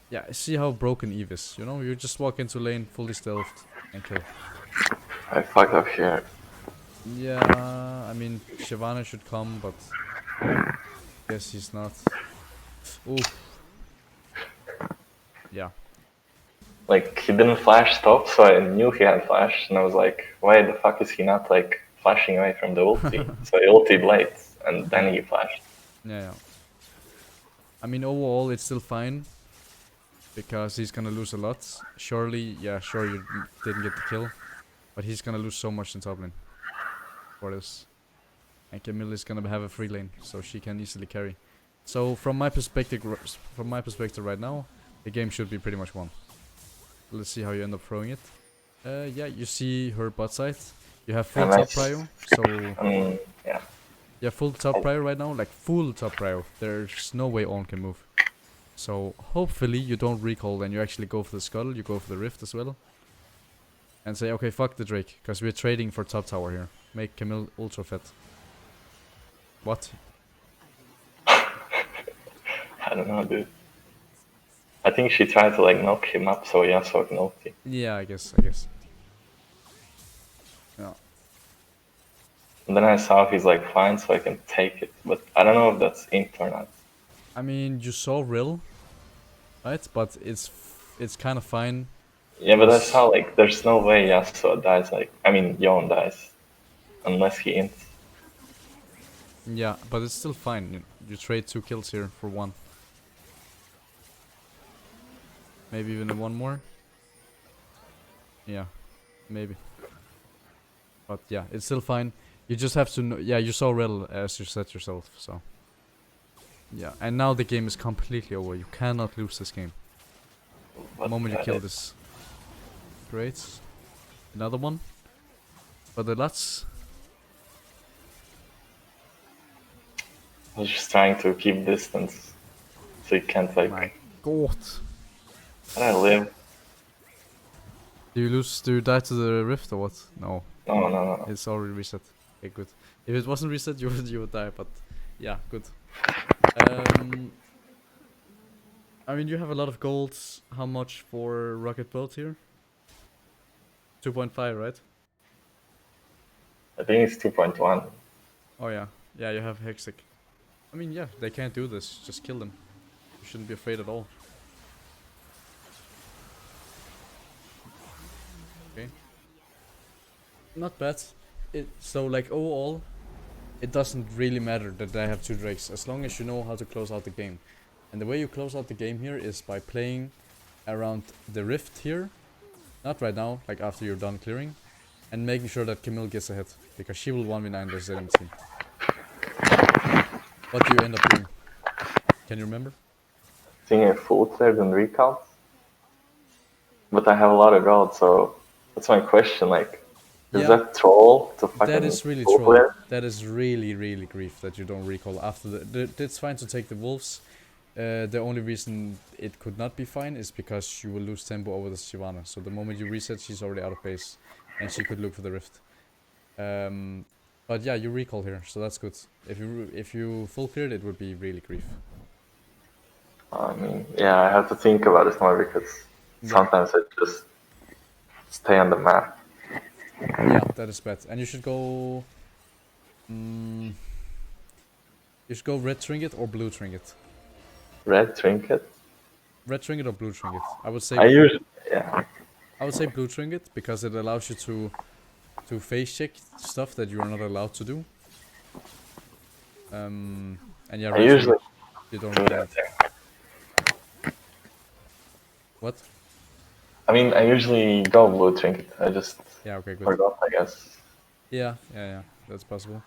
Yeah, see how broken Eve is, you know? You just walk into lane, fully stealthed, and kill. I fucked up here. Yeah, I mean, Shyvana should come, but I guess he's not. Ooh. Yeah. Like, he didn't flash top, so I knew he had flash, and I was like, why the fuck is he not, like, flashing away from the ulti? So he ultied late, and then he flashed. Yeah. I mean, overall, it's still fine, because he's gonna lose a lot. Surely, yeah, sure, you didn't get the kill, but he's gonna lose so much in top lane for this. And Camille is gonna have a free lane, so she can easily carry. So from my perspective right now, the game should be pretty much won. Let's see how you end up throwing it. Yeah, you see her bot side. You have full top prio, so yeah. You have full top prio right now, like full top prio. There's no way on can move. So hopefully you don't recall and you actually go for the scuttle, you go for the rift as well. And say, okay, fuck the Drake, because we're trading for top tower here. Make Camille ultra fat. What? I don't know, dude. I think she tried to like knock him up so Yasuo can ulti. Yeah, I guess. Yeah. And then I saw he's like fine, so I can take it. But I don't know if that's int or not. I mean, you saw Rill, right? But it's kind of fine. Yeah, but I saw like there's no way Yasuo dies. Like I mean, Yon dies unless he ints. Yeah, but it's still fine. You trade 2 kills here for 1. Maybe even 1 more. Yeah, maybe. But yeah, it's still fine. You just have to know. Yeah, you saw Riddle as you said yourself. So yeah, and now the game is completely over. You cannot lose this game. The moment you kill this. Great. Another one. But the Lats. I was just trying to keep distance, so you can't like. My God. Can I live? Do you lose? Do you die to the rift or what? No. No. It's already reset. Okay, good. If it wasn't reset, you would die. But yeah, good. I mean, you have a lot of golds. How much for rocket boat here? 2.5, right? I think it's 2.1. Oh yeah, yeah. You have Hexic. I mean, yeah, they can't do this. Just kill them. You shouldn't be afraid at all. Okay. Not bad. So like overall, it doesn't really matter that I have 2 drakes as long as you know how to close out the game. And the way you close out the game here is by playing around the rift here. Not right now, like after you're done clearing. And making sure that Camille gets ahead. Because she will 1v9 the Zedem team. What do you end up doing? Can you remember? I think I full cleared and recount. But I have a lot of gold, so that's my question. Like, is that troll to fucking? That is really troll. Clear? That is really grief that you don't recall after it's fine to take the wolves. The only reason it could not be fine is because you will lose tempo over the Shyvana. So the moment you reset, she's already out of base, and she could look for the rift. But yeah, you recall here, so that's good. If you full cleared, it would be really grief. I mean, yeah, I have to think about it more because sometimes I just stay on the map. Yeah, that is bad. And you should go. You should go red trinket or blue trinket. Red trinket. Red trinket or blue trinket? I would say. I would say blue trinket because it allows you to face check stuff that you are not allowed to do. And yeah, I usually you don't do that. What? I mean, I usually go blue trinket. I just okay, good. forgot, I guess. Yeah, that's possible.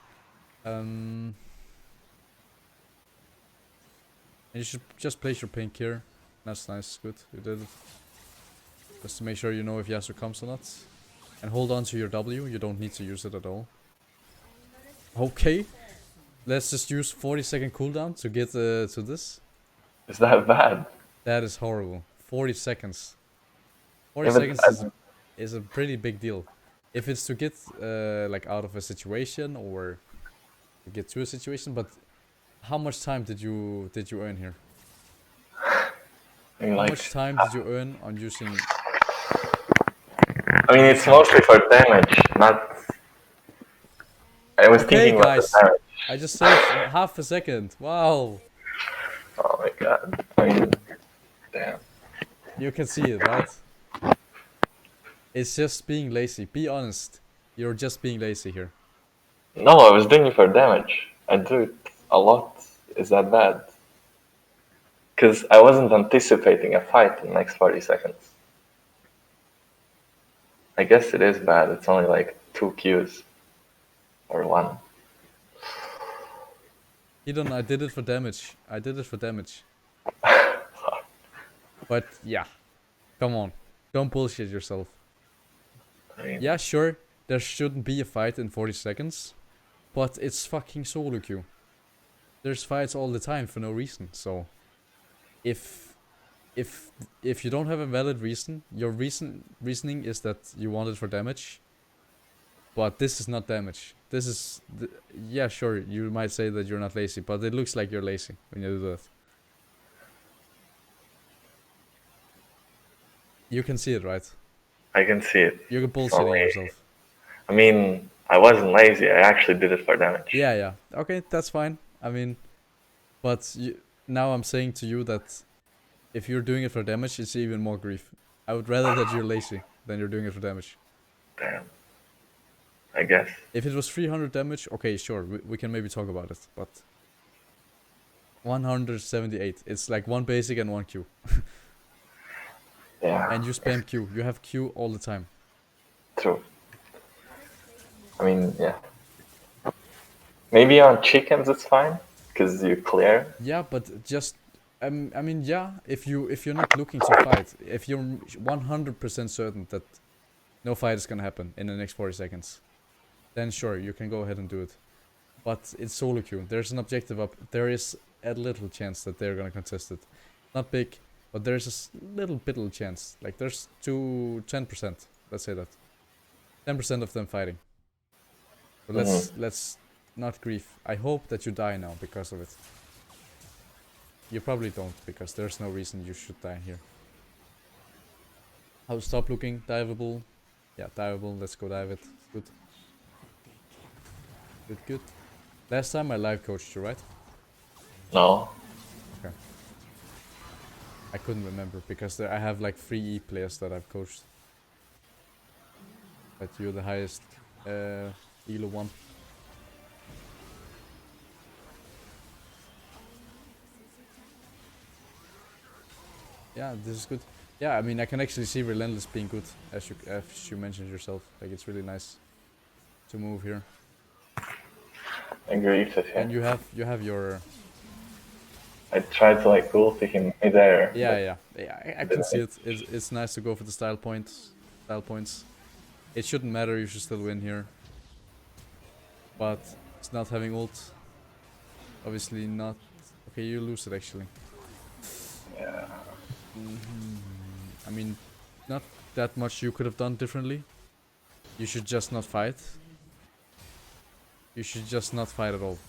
And you should just place your pink here. That's nice, good, you did it. Just to make sure you know if Yasuo comes or not. And hold on to your W, you don't need to use it at all. Okay, let's just use 40-second cooldown to get to this. Is that bad? That is horrible. 40 seconds. 40 seconds is a pretty big deal. If it's to get like out of a situation or to get to a situation, but how much time did you earn here? How much time did you earn on using? I mean, it's mostly for damage, not. I was thinking about the damage. I just saved half a second. Wow. Oh my god. I mean, damn. You can see it, right? It's just being lazy. Be honest. You're just being lazy here. No, I was doing it for damage. I do it a lot. Is that bad? Because I wasn't anticipating a fight in the next 40 seconds. I guess it is bad. It's only like 2 Qs. Or 1. Hidon, I did it for damage. But yeah. Come on. Don't bullshit yourself. I mean, yeah, sure. There shouldn't be a fight in 40 seconds. But it's fucking solo queue. There's fights all the time for no reason. So if you don't have a valid reason, your reasoning is that you want it for damage. But this is not damage. This is yeah, sure. You might say that you're not lazy, but it looks like you're lazy when you do that. You can see it, right? I can see it. You're bullshitting yourself. I mean, I wasn't lazy. I actually did it for damage. Yeah. Okay, that's fine. I mean, but now I'm saying to you that if you're doing it for damage, it's even more grief. I would rather that you're lazy than you're doing it for damage. Damn. I guess. If it was 300 damage, okay, sure, we can maybe talk about it, but 178, it's like one basic and one Q. Yeah. And you spam Q, you have Q all the time. True. I mean, yeah. Maybe on chickens it's fine because you clear. Yeah, but just I mean, yeah, if you're not looking to fight, if you're 100% certain that no fight is gonna happen in the next 40 seconds, then sure, you can go ahead and do it. But it's solo queue. There's an objective up. There is a little chance that they're gonna contest it. Not big, but there's a little chance. Like there's 10%. Let's say that 10% of them fighting. But let's not grief. I hope that you die now because of it. You probably don't, because there's no reason you should die here. I'll stop looking. Diveable. Yeah, diveable. Let's go dive it. Good. Good. Last time I live coached you, right? No. Okay. I couldn't remember because I have like 3 E players that I've coached. But you're the highest EUW 1. Yeah, this is good. Yeah, I mean, I can actually see Relentless being good, as you mentioned yourself. Like, it's really nice to move here. Agree with you. And you have your... I tried to like ulti him midair. Yeah, I can see it. It's nice to go for the style points. It shouldn't matter, you should still win here. But it's not having ult. Obviously not... Okay, you lose it actually. Yeah. I mean, not that much you could have done differently. You should just not fight. You should just not fight at all.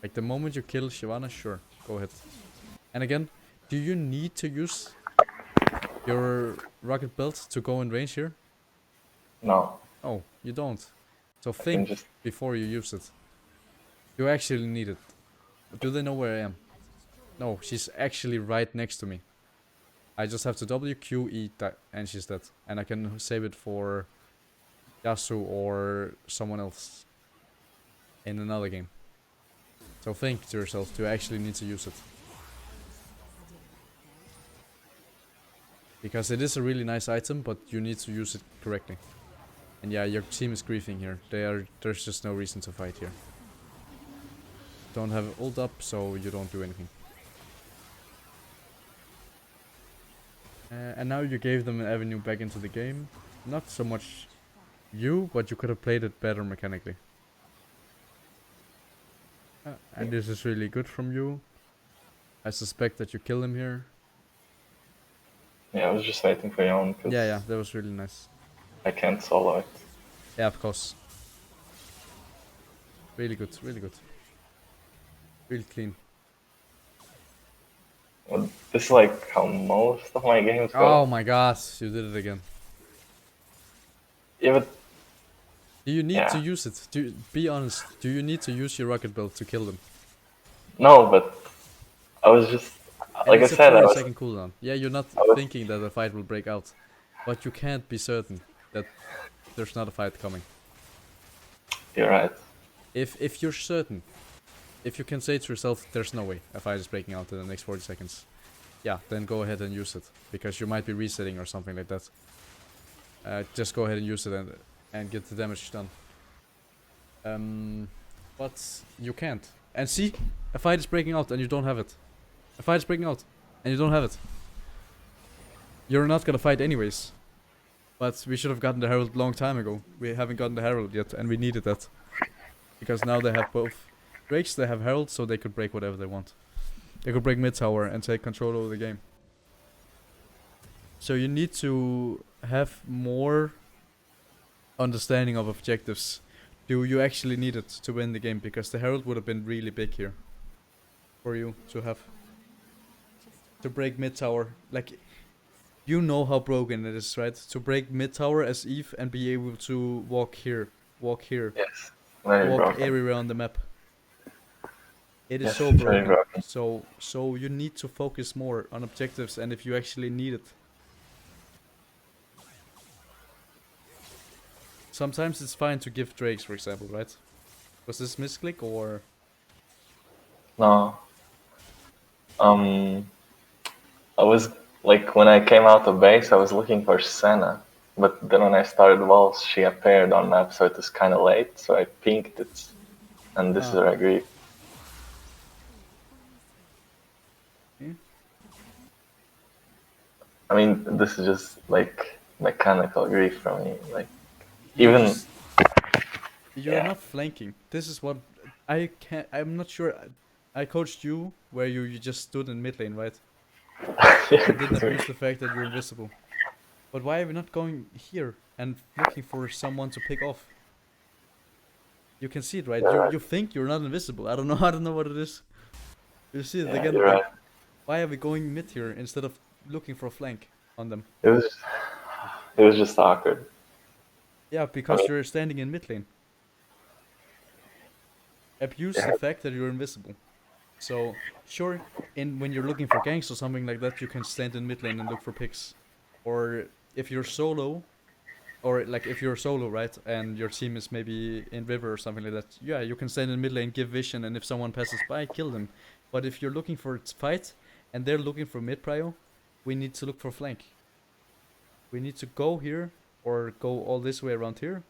Like the moment you kill Shyvana, sure, go ahead. And again, do you need to use your rocket belt to go in range here? No. Oh, you don't. So think before you use it. You actually need it. Do they know where I am? No, she's actually right next to me. I just have to W, Q, E, and she's dead. And I can save it for Yasuo or someone else in another game. So think to yourself, do you actually need to use it? Because it is a really nice item, but you need to use it correctly. And yeah, your team is griefing here. There's just no reason to fight here. Don't have ult up, so you don't do anything. And now you gave them an avenue back into the game. Not so much you, but you could have played it better mechanically. And this is really good from you. I suspect that you kill him here. Yeah, I was just waiting for Yon. Yeah, that was really nice. I can't solo it. Yeah, of course. Really good. Really clean. Well, this is like how most of my games go. Oh my god, you did it again. Yeah, but... Do you need to use it? Be honest, do you need to use your rocket belt to kill them? No, but I was just... Like I said, I was... second cooldown. Yeah, you're not thinking that a fight will break out. But you can't be certain that there's not a fight coming. You're right. If you're certain, if you can say to yourself, there's no way a fight is breaking out in the next 40 seconds. Yeah, then go ahead and use it. Because you might be resetting or something like that. Just go ahead and use it and get the damage done. But you can't. And see, a fight is breaking out and you don't have it. A fight is breaking out and you don't have it. You're not gonna fight anyways. But we should have gotten the Herald long time ago. We haven't gotten the Herald yet and we needed that. Because now they have both breaks, they have Herald, so they could break whatever they want. They could break mid tower and take control over the game. So you need to have more understanding of objectives. Do you actually need it to win the game? Because the Herald would have been really big here for you to have. To break mid tower. Like, you know how broken it is, right? To break mid tower as Eve and be able to walk here. Yes, very walk broken. everywhere on the map. It is Yes, so broken. very broken. So you need to focus more on objectives and if you actually need it. sometimes it's fine to give drakes, for example, right? Was this misclick or? No. Um, I was like when I came out of base, I was looking for Senna, but then when I started walls, she appeared on map, so it was kind of late. So I pinked it, and this is where I agree. Hmm? I mean, this is just like mechanical grief for me. Like You're even just you're yeah, not flanking. This is what I can't. I'm not sure. I coached you where you just stood in mid lane, right? yeah, And didn't that's abuse right. the fact that you're invisible. But why are we not going here and looking for someone to pick off? You can see it, right? You're right. You think you're not invisible. I don't know. I don't know what it is. You see it Yeah, again. you're Like, right. why are we going mid here instead of looking for a flank on them? It was it was just awkward. Yeah, I because mean, you're standing in mid lane. Abuse yeah, the fact that you're invisible. So sure, in when you're looking for ganks or something like that, you can stand in mid lane and look for picks. Or if you're solo, or like if you're solo, right, and your team is maybe in river or something like that, yeah, you can stand in mid lane, give vision, and if someone passes by, kill them. But if you're looking for fight and they're looking for mid prio, we need to look for flank. We need to go here or go all this way around here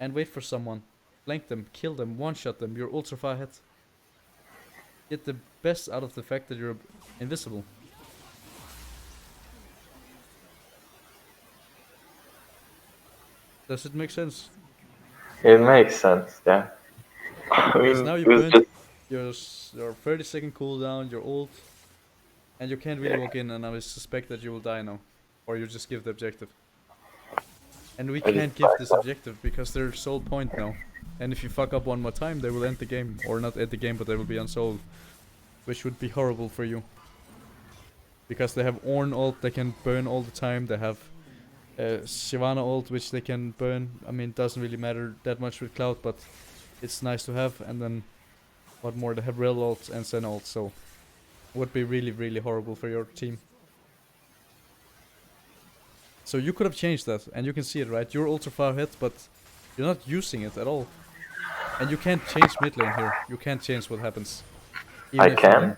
and wait for someone. Flank them, kill them, one shot them. You're ultra far ahead. Get the best out of the fact that you're invisible. Does it make sense? it makes sense. Yeah, I Because mean, now you it was burned just your 30-second cooldown, your ult, and you can't really yeah. walk in, and I suspect that you will die now. Or you just give the objective. And we I just can't give this objective because they're sole point now. And if you fuck up one more time, they will end the game. Or not end the game, but they will be unsold. Which would be horrible for you. Because they have Ornn ult, they can burn all the time. They have Shyvana ult, which they can burn. I mean, it doesn't really matter that much with Cloud, but it's nice to have. And then, what more? They have Rel ult and Sen ult, so would be really, really horrible for your team. So you could have changed that, and you can see it, right? You're ultra far ahead, but you're not using it at all. And you can't change mid lane here. You can't change what happens, I even if you want. can.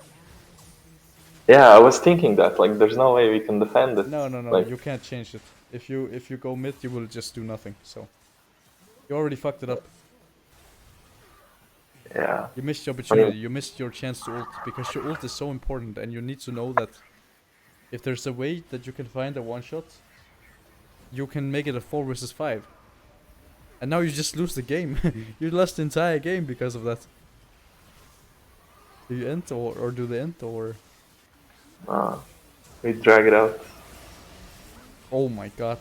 Yeah, I was thinking that like there's no way we can defend it. No, no, no. Like You can't change it. If you go mid, you will just do nothing. So you already fucked it up. yeah, You missed your I mean opportunity. You missed your chance to ult because your ult is so important, and you need to know that if there's a way that you can find a one shot, you can make it a 4 versus 5. And now you just lose the game. You lost the entire game because of that. Do you end or do they end or? we drag it out. Oh my god,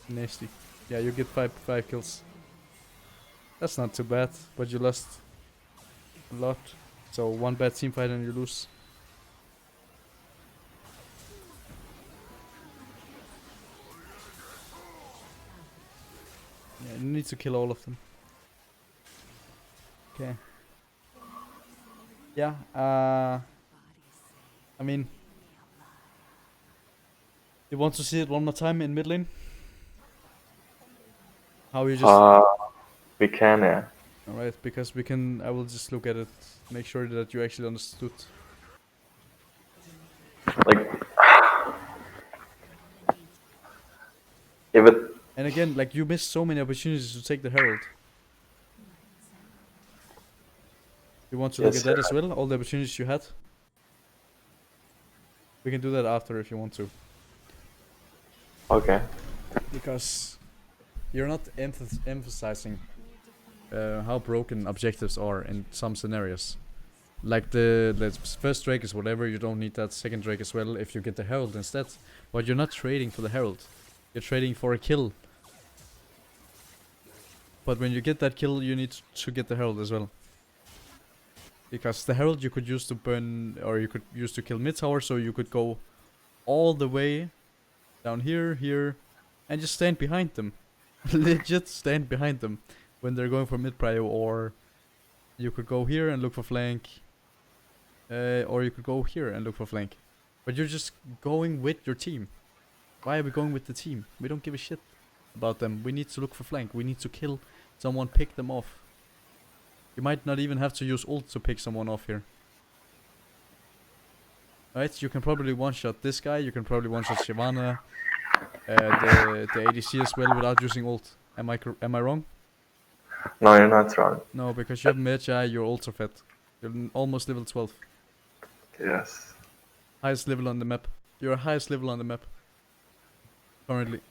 nasty. Yeah, you get five kills. That's not too bad, but you lost a lot. So one bad team fight and you lose. Yeah, you need to kill all of them. Okay. Yeah. I mean, you want to see it one more time in mid lane? How you just Uh, we can, yeah. alright, because we can. I will just look at it, make sure that you actually understood. Like if it, And again, like you missed so many opportunities to take the Herald. You want to look yes, at that as well? All the opportunities you had? We can do that after if you want to. okay. Because you're not emphasizing how broken objectives are in some scenarios. Like the first Drake is whatever, you don't need that second Drake as well if you get the Herald instead. But you're not trading for the Herald. You're trading for a kill. But when you get that kill, you need to get the Herald as well. Because the Herald you could use to burn, or you could use to kill mid tower, so you could go all the way down here, and just stand behind them. Legit stand behind them when they're going for mid prio, or you could go here and look for flank, or you could go here and look for flank. But you're just going with your team. Why are we going with the team? We don't give a shit. about them. We need to look for flank. We need to kill someone, pick them off. You might not even have to use ult to pick someone off here. Right? You can probably one-shot this guy. You can probably one-shot Shyvana. The ADC as well without using ult. Am I wrong? No, you're not wrong. No, because you have Magi, you're ultra fed. You're almost level 12. Yes. Highest level on the map. You're highest level on the map. Currently.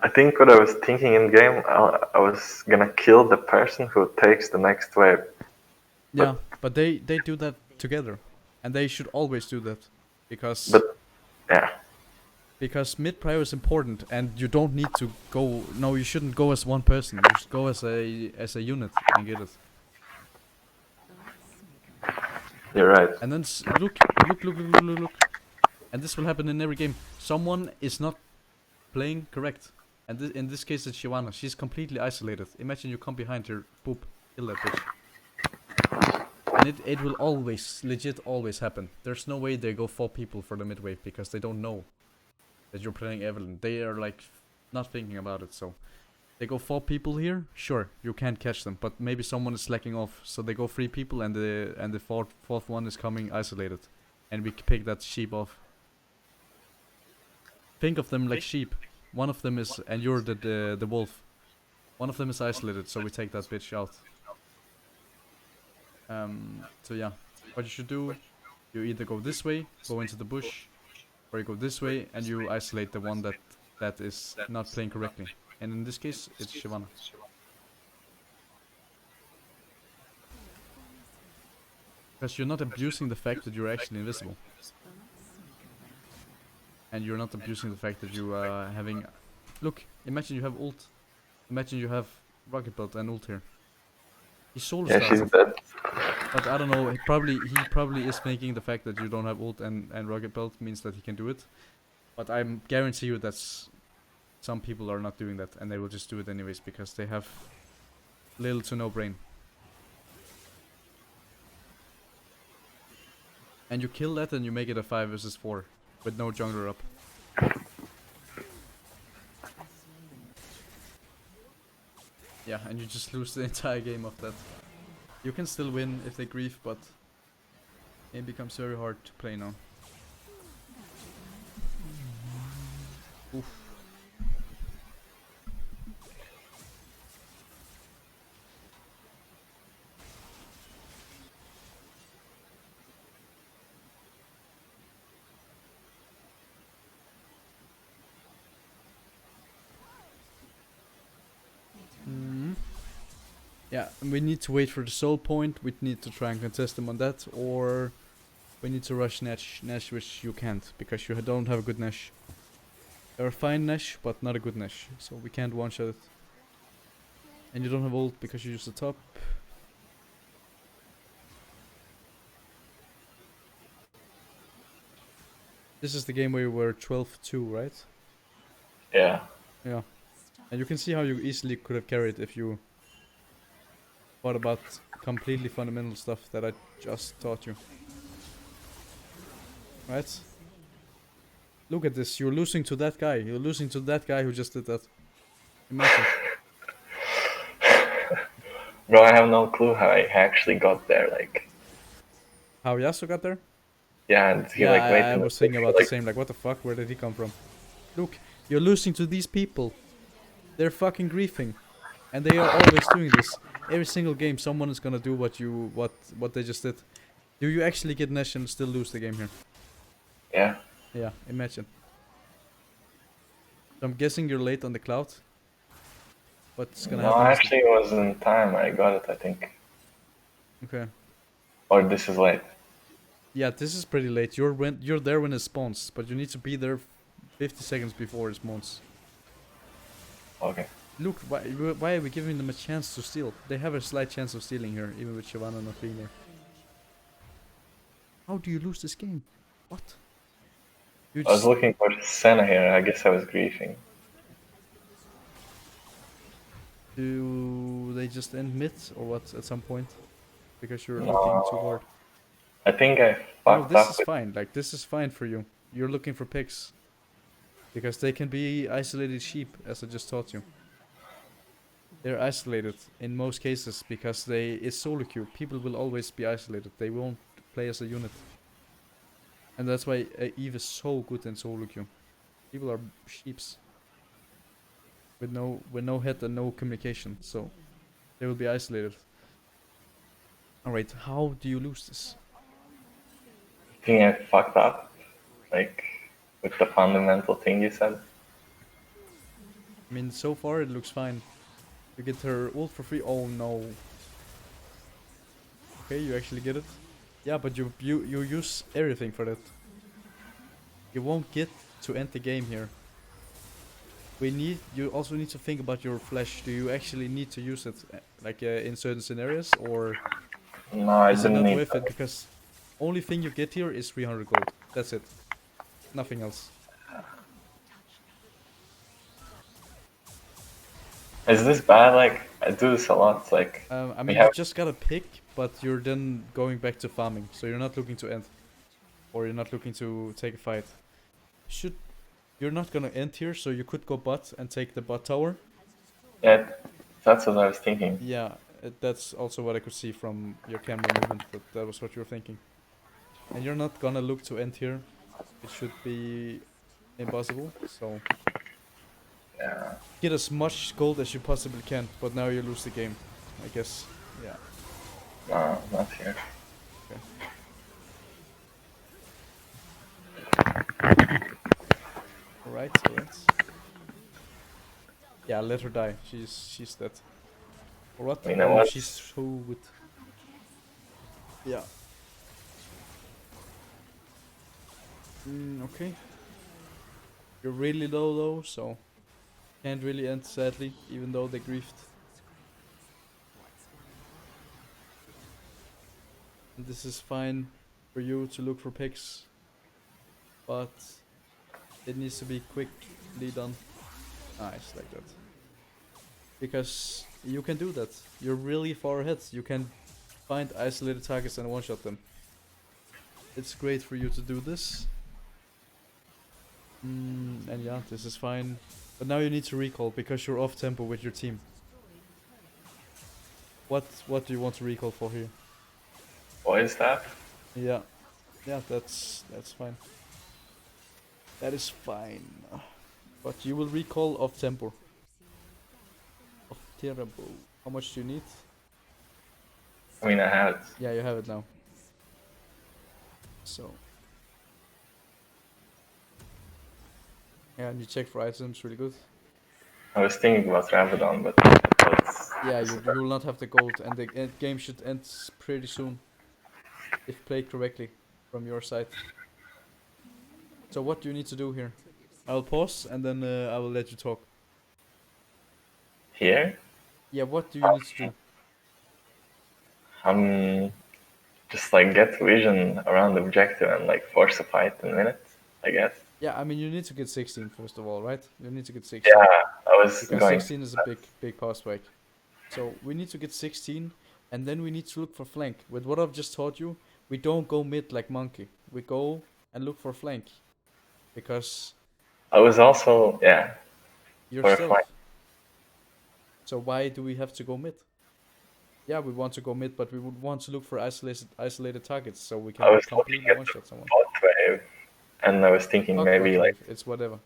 I think what I was thinking in game, I was gonna kill the person who takes the next wave. Yeah, but they do that together. And they should always do that. Because... But, yeah. Because mid prio is important, and you don't need to go. No, you shouldn't go as one person. You should go as a unit and get it. You're right. And then look, and this will happen in every game. Someone is not playing correct, and in this case it's Shyvana. She's completely isolated. Imagine you come behind her, boop, kill that bitch. And it will always, legit always happen. There's no way they go 4 people for the mid wave because they don't know that you're playing Evelyn. They are like not thinking about it, so they go 4 people here. Sure, you can't catch them, but maybe someone is slacking off, so they go 3 people, and the fourth one is coming isolated, and we pick that sheep off. Think of them like sheep. One of them is, and you're the wolf. One of them is isolated, so we take that bitch out. So yeah, what you should do, you either go this way, go into the bush, or you go this way and you isolate the one that is not playing correctly. And in this case, it's Shyvana. Because you're not abusing the fact that you're actually invisible. And you're not abusing the fact that you are having... Look, imagine you have ult. Imagine you have rocket belt and ult here. He's solo Yeah, starting. she's dead. But I don't know, he probably is making the fact that you don't have ult and rocket belt means that he can do it. But I guarantee you that some people are not doing that, and they will just do it anyways because they have little to no brain. And you kill that and you make it a 5 versus 4 with no jungler up. Yeah, and you just lose the entire game of that. You can still win if they grief, but it becomes very hard to play now. Oof. Yeah, and we need to wait for the soul point. We need to try and contest them on that, or we need to rush Nash, which you can't because you don't have a good Nash. You're a fine Nash, but not a good Nash, so we can't one-shot it. And you don't have ult because you use the top. This is the game where you were 12-2, right? Yeah. Yeah. And you can see how you easily could have carried if you thought about completely fundamental stuff that I just taught you. Right? Look at this, you're losing to that guy. You're losing to that guy who just did that. Imagine. Bro, I have no clue how I actually got there, like... How Yasuo got there? Yeah, and he I was thinking about the same, like what the fuck, where did he come from? Look, you're losing to these people. They're fucking griefing. And they are always doing this. Every single game someone is gonna do what they just did. Do you actually get Nash and still lose the game here? Yeah. Yeah, imagine. So I'm guessing you're late on the cloud. What's gonna happen? No, actually it was in time. I got it, I think. Okay. Or this is late. Yeah, this is pretty late. You're there when it spawns, but you need to be there 50 seconds before it spawns. Okay. Look, why are we giving them a chance to steal? They have a slight chance of stealing here, even with Shyvana not being there. How do you lose this game? What? I was looking for Senna here. I guess I was griefing. Do they just end mid or what at some point? Because you're No. looking too hard. I think I No, fucked this up is with... fine. Like, this is fine for you. You're looking for picks. Because they can be isolated sheep, as I just taught you. they're isolated in most cases because it's solo queue. People will always be isolated. They won't play as a unit. And that's why Eve is so good in solo queue. People are sheeps with no head and no communication, so they will be isolated. Alright, how do you lose this? I think I fucked up, like with the fundamental thing you said. I mean, so far it looks fine. You get her ult for free. Oh no. Okay, you actually get it. Yeah, but you use everything for that. You won't get to end the game here. You also need to think about your flash. Do you actually need to use it like in certain scenarios, or No, I is it didn't not need worth that. it? Because only thing you get here is 300 gold. That's it. Nothing else. Is this bad? Like, I do this a lot. Like, I we mean, you have. just gotta pick, but you're then going back to farming, so you're not looking to end, or you're not looking to take a fight. You're not gonna end here, so you could go bot and take the bot tower. Yeah, that's what I was thinking. Yeah, that's also what I could see from your camera movement, that was what you were thinking. And you're not gonna look to end here. It should be impossible, so Yeah. get as much gold as you possibly can, but now you lose the game, I guess. Yeah. No, not here. Okay. Alright. Yeah, let her die. She's dead. Or what? You know Oh, what? she's so good. Yeah. Okay. You're really low though, so can't really end sadly, even though they griefed. And this is fine for you to look for picks, but it needs to be quickly done. Nice, like that. Because you can do that. You're really far ahead. You can find isolated targets and one-shot them. It's great for you to do this. And yeah, this is fine. But now you need to recall because you're off tempo with your team. What do you want to recall for here? What is that? Yeah. Yeah, that's fine. That is fine. But you will recall off tempo. Off terrible. How much do you need? I mean, I have it. Yeah, you have it now. So. Yeah, and you check for items, really good. I was thinking about Rabadon, but it's, Yeah, you will not have the gold, and the game should end pretty soon. If played correctly from your side. So what do you need to do here? I'll pause and then I will let you talk. here. Yeah, what do you need to do? Just like get vision around the objective and like force a fight in minutes, I guess. Yeah, I mean you need to get 16 first of all, right? You need to get 16. Yeah, I was because going. 16 is a big power spike. So we need to get 16 and then we need to look for flank. With what I've just taught you, we don't go mid like monkey. We go and look for flank. Because I was also you're for a stealth. flank. So why do we have to go mid? Yeah, we want to go mid, but we would want to look for isolated targets so we I can was looking completely at one the shot someone. bot wave, and I was thinking Fuck maybe bot like wave, it's whatever.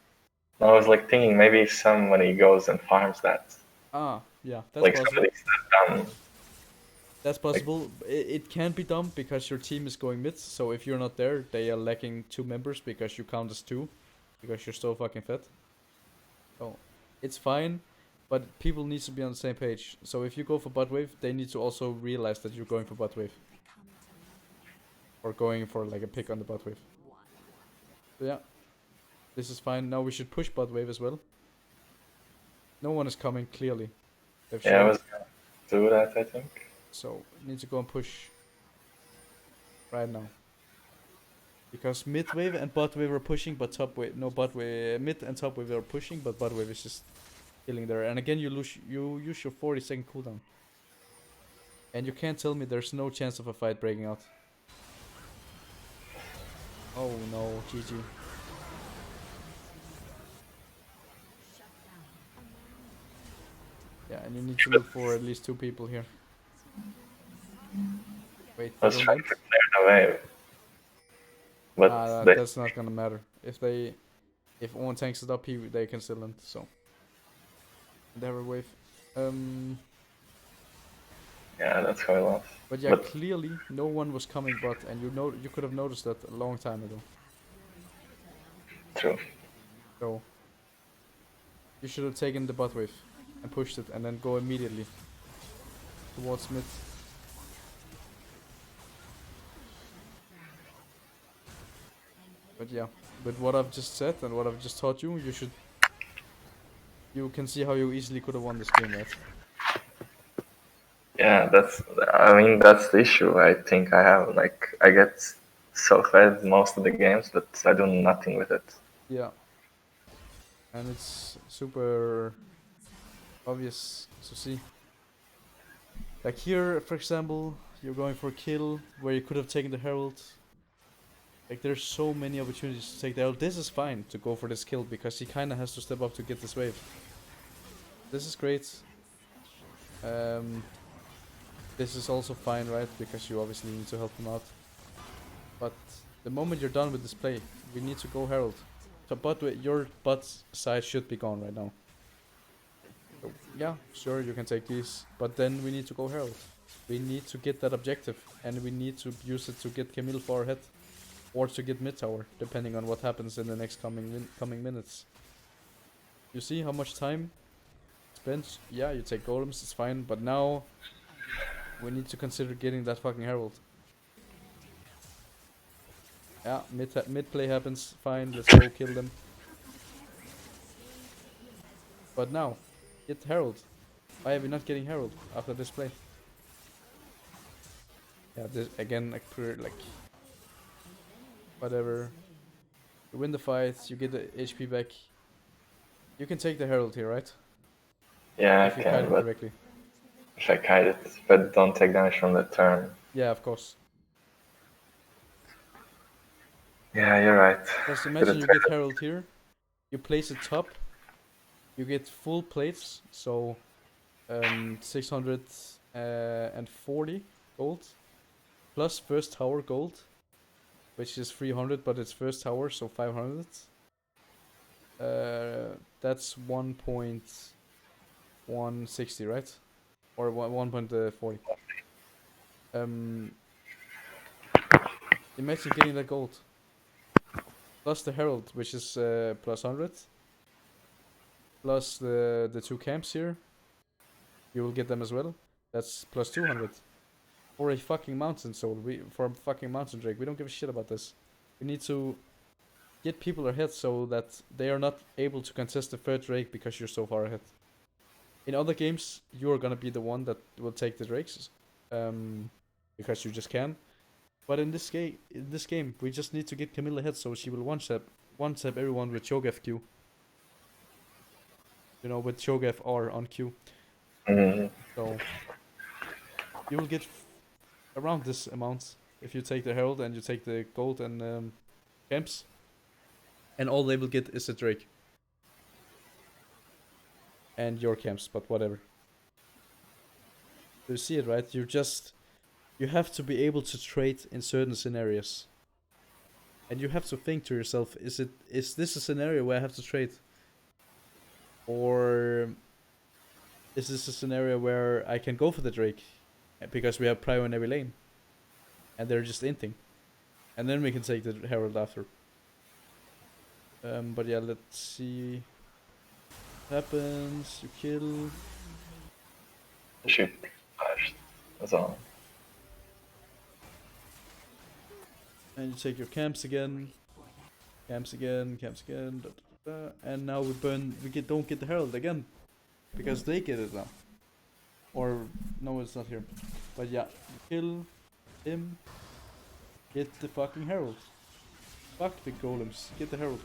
I was like thinking maybe somebody goes and farms that. Ah, yeah, that's Like possible. somebody's not done. That's possible. It can be done because your team is going mid. So if you're not there, they are lacking 2 members because you count as 2, because you're so fucking fat. So it's fine, but people need to be on the same page. So if you go for bot wave, they need to also realize that you're going for bot wave, or going for like a pick on the bot wave. So yeah, this is fine. Now we should push bot wave as well. No one is coming clearly. They've Yeah, I shown. was gonna do that, I think. So need to go and push right now. Because mid wave and bot wave are pushing, but top wave mid and top wave are pushing, but bot wave is just killing there. And again, you use your 40-second cooldown, and you can't tell me there's no chance of a fight breaking out. Oh no, GG. Yeah, And you need to look for at least 2 people here. Wait, they Let's don't try end? to clear the wave. But they, That's not gonna matter. If one tanks it up, they can still end. So they have a wave. yeah, that's how I lost. But yeah, But clearly no one was coming bot, and you could have noticed that a long time ago. true. So you should have taken the bot wave and pushed it, and then go immediately towards mid. But yeah, with what I've just said and what I've just taught you, you can see how you easily could have won this game, right? Yeah, I mean, that's the issue I think I have. Like, I get so fed most of the games, but I do nothing with it. Yeah, and it's super obvious to see. Like here, for example, you're going for a kill where you could have taken the Herald. Like there's so many opportunities to take the Herald. This is fine to go for this kill because he kind of has to step up to get this wave. This is great. This is also fine, right? Because you obviously need to help him out. But the moment you're done with this play, we need to go Herald. So, but your butt side should be gone right now. So, yeah, sure, you can take these, but then we need to go Herald. We need to get that objective, and we need to use it to get Camille far ahead, or to get mid tower, depending on what happens in the next coming minutes. You see how much time spent? Yeah, you take golems, it's fine, but now we need to consider getting that fucking Herald. Yeah, mid play happens, fine, let's go kill them. But now, get Herald. Why are we not getting Herald after this play? Yeah, this again, like whatever. You win the fight, you get the HP back. You can take the Herald here, right? Yeah, if I you can, kite it but correctly. if I kite it, but don't take damage from the turn. Yeah, of course. Yeah, you're right. Just imagine you get Herald here, you place it top, you get full plates, so 640 gold, plus first tower gold, which is 300, but it's first tower, so 500. That's 1.160, right? Or 1.40. Imagine getting that gold. Plus the Herald, which is plus 100. Plus the 2 camps here. You will get them as well. That's plus 200. For a fucking mountain soul. For a fucking mountain drake. We don't give a shit about this. We need to get people ahead so that they are not able to contest the third drake because you're so far ahead. In other games, you are gonna be the one that will take the drakes. Because you just can. But in this game, we just need to get Camille ahead so she will one-step everyone with Cho'Gath Q. You know, with Cho'Gath R on Q. So you will get around this amount if you take the Herald and you take the gold and camps. And all they will get is a Drake. And your camps, but whatever. You see it, right? You have to be able to trade in certain scenarios. And you have to think to yourself, is this a scenario where I have to trade? Or is this a scenario where I can go for the Drake? Because we have Prio in every lane. And they're just inting. And then we can take the Herald after. But yeah, let's see what happens. You kill. Shoot. That's all. And you take your camps again. Camps again. And now don't get the Herald again. Because they get it now. Or, no, it's not here. But yeah, kill him. Get the fucking Herald. Fuck the golems. Get the Herald.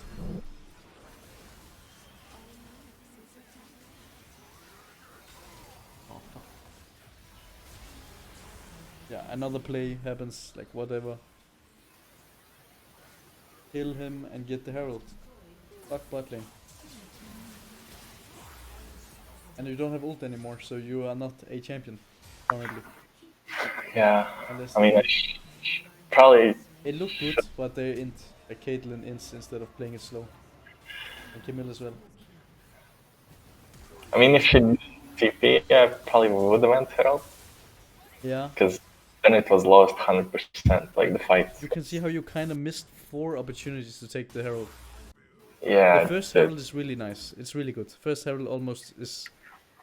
Oh, fuck. Yeah, another play happens, like whatever. Kill him and get the Herald. Fuck bot lane. And you don't have ult anymore, so you are not a champion currently. Yeah. Unless I mean, they... probably. It looked good, but they int. Like Caitlyn ints instead of playing it slow. And Camille as well. I mean, if she TP, I probably would have went Herald. Yeah. Because then it was lost 100%, like the fight. You can see how you kind of missed 4 opportunities to take the Herald. Yeah, The first Herald is really nice. It's really good. First Herald almost is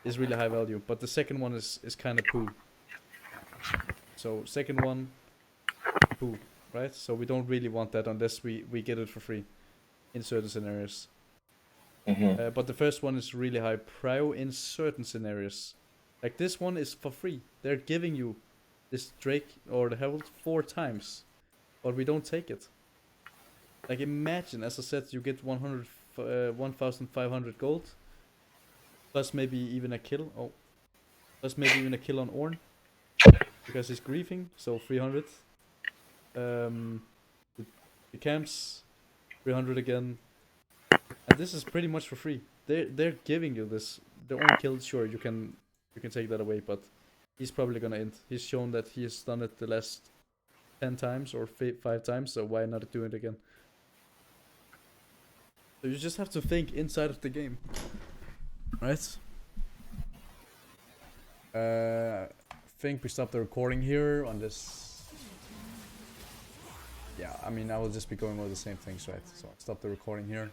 really high value, but the second one is kind of poo. So second one, poo, right? So we don't really want that unless we get it for free in certain scenarios. But the first one is really high prio in certain scenarios. Like this one is for free. They're giving you this Drake or the Herald 4 times, but we don't take it. Like imagine, as I said, you get 1,500 gold, plus maybe even a kill. Oh, plus maybe even a kill on Ornn, because he's griefing, so 300. The camps, 300 again, and this is pretty much for free. They're giving you this. The Ornn kill, sure, you can take that away, but he's probably gonna end. He's shown that he has done it the last 10 times or 5 times, so why not do it again? So you just have to think inside of the game, right? I think we stop the recording here on this. Yeah, I mean, I will just be going over the same things, right? So I'll stop the recording here.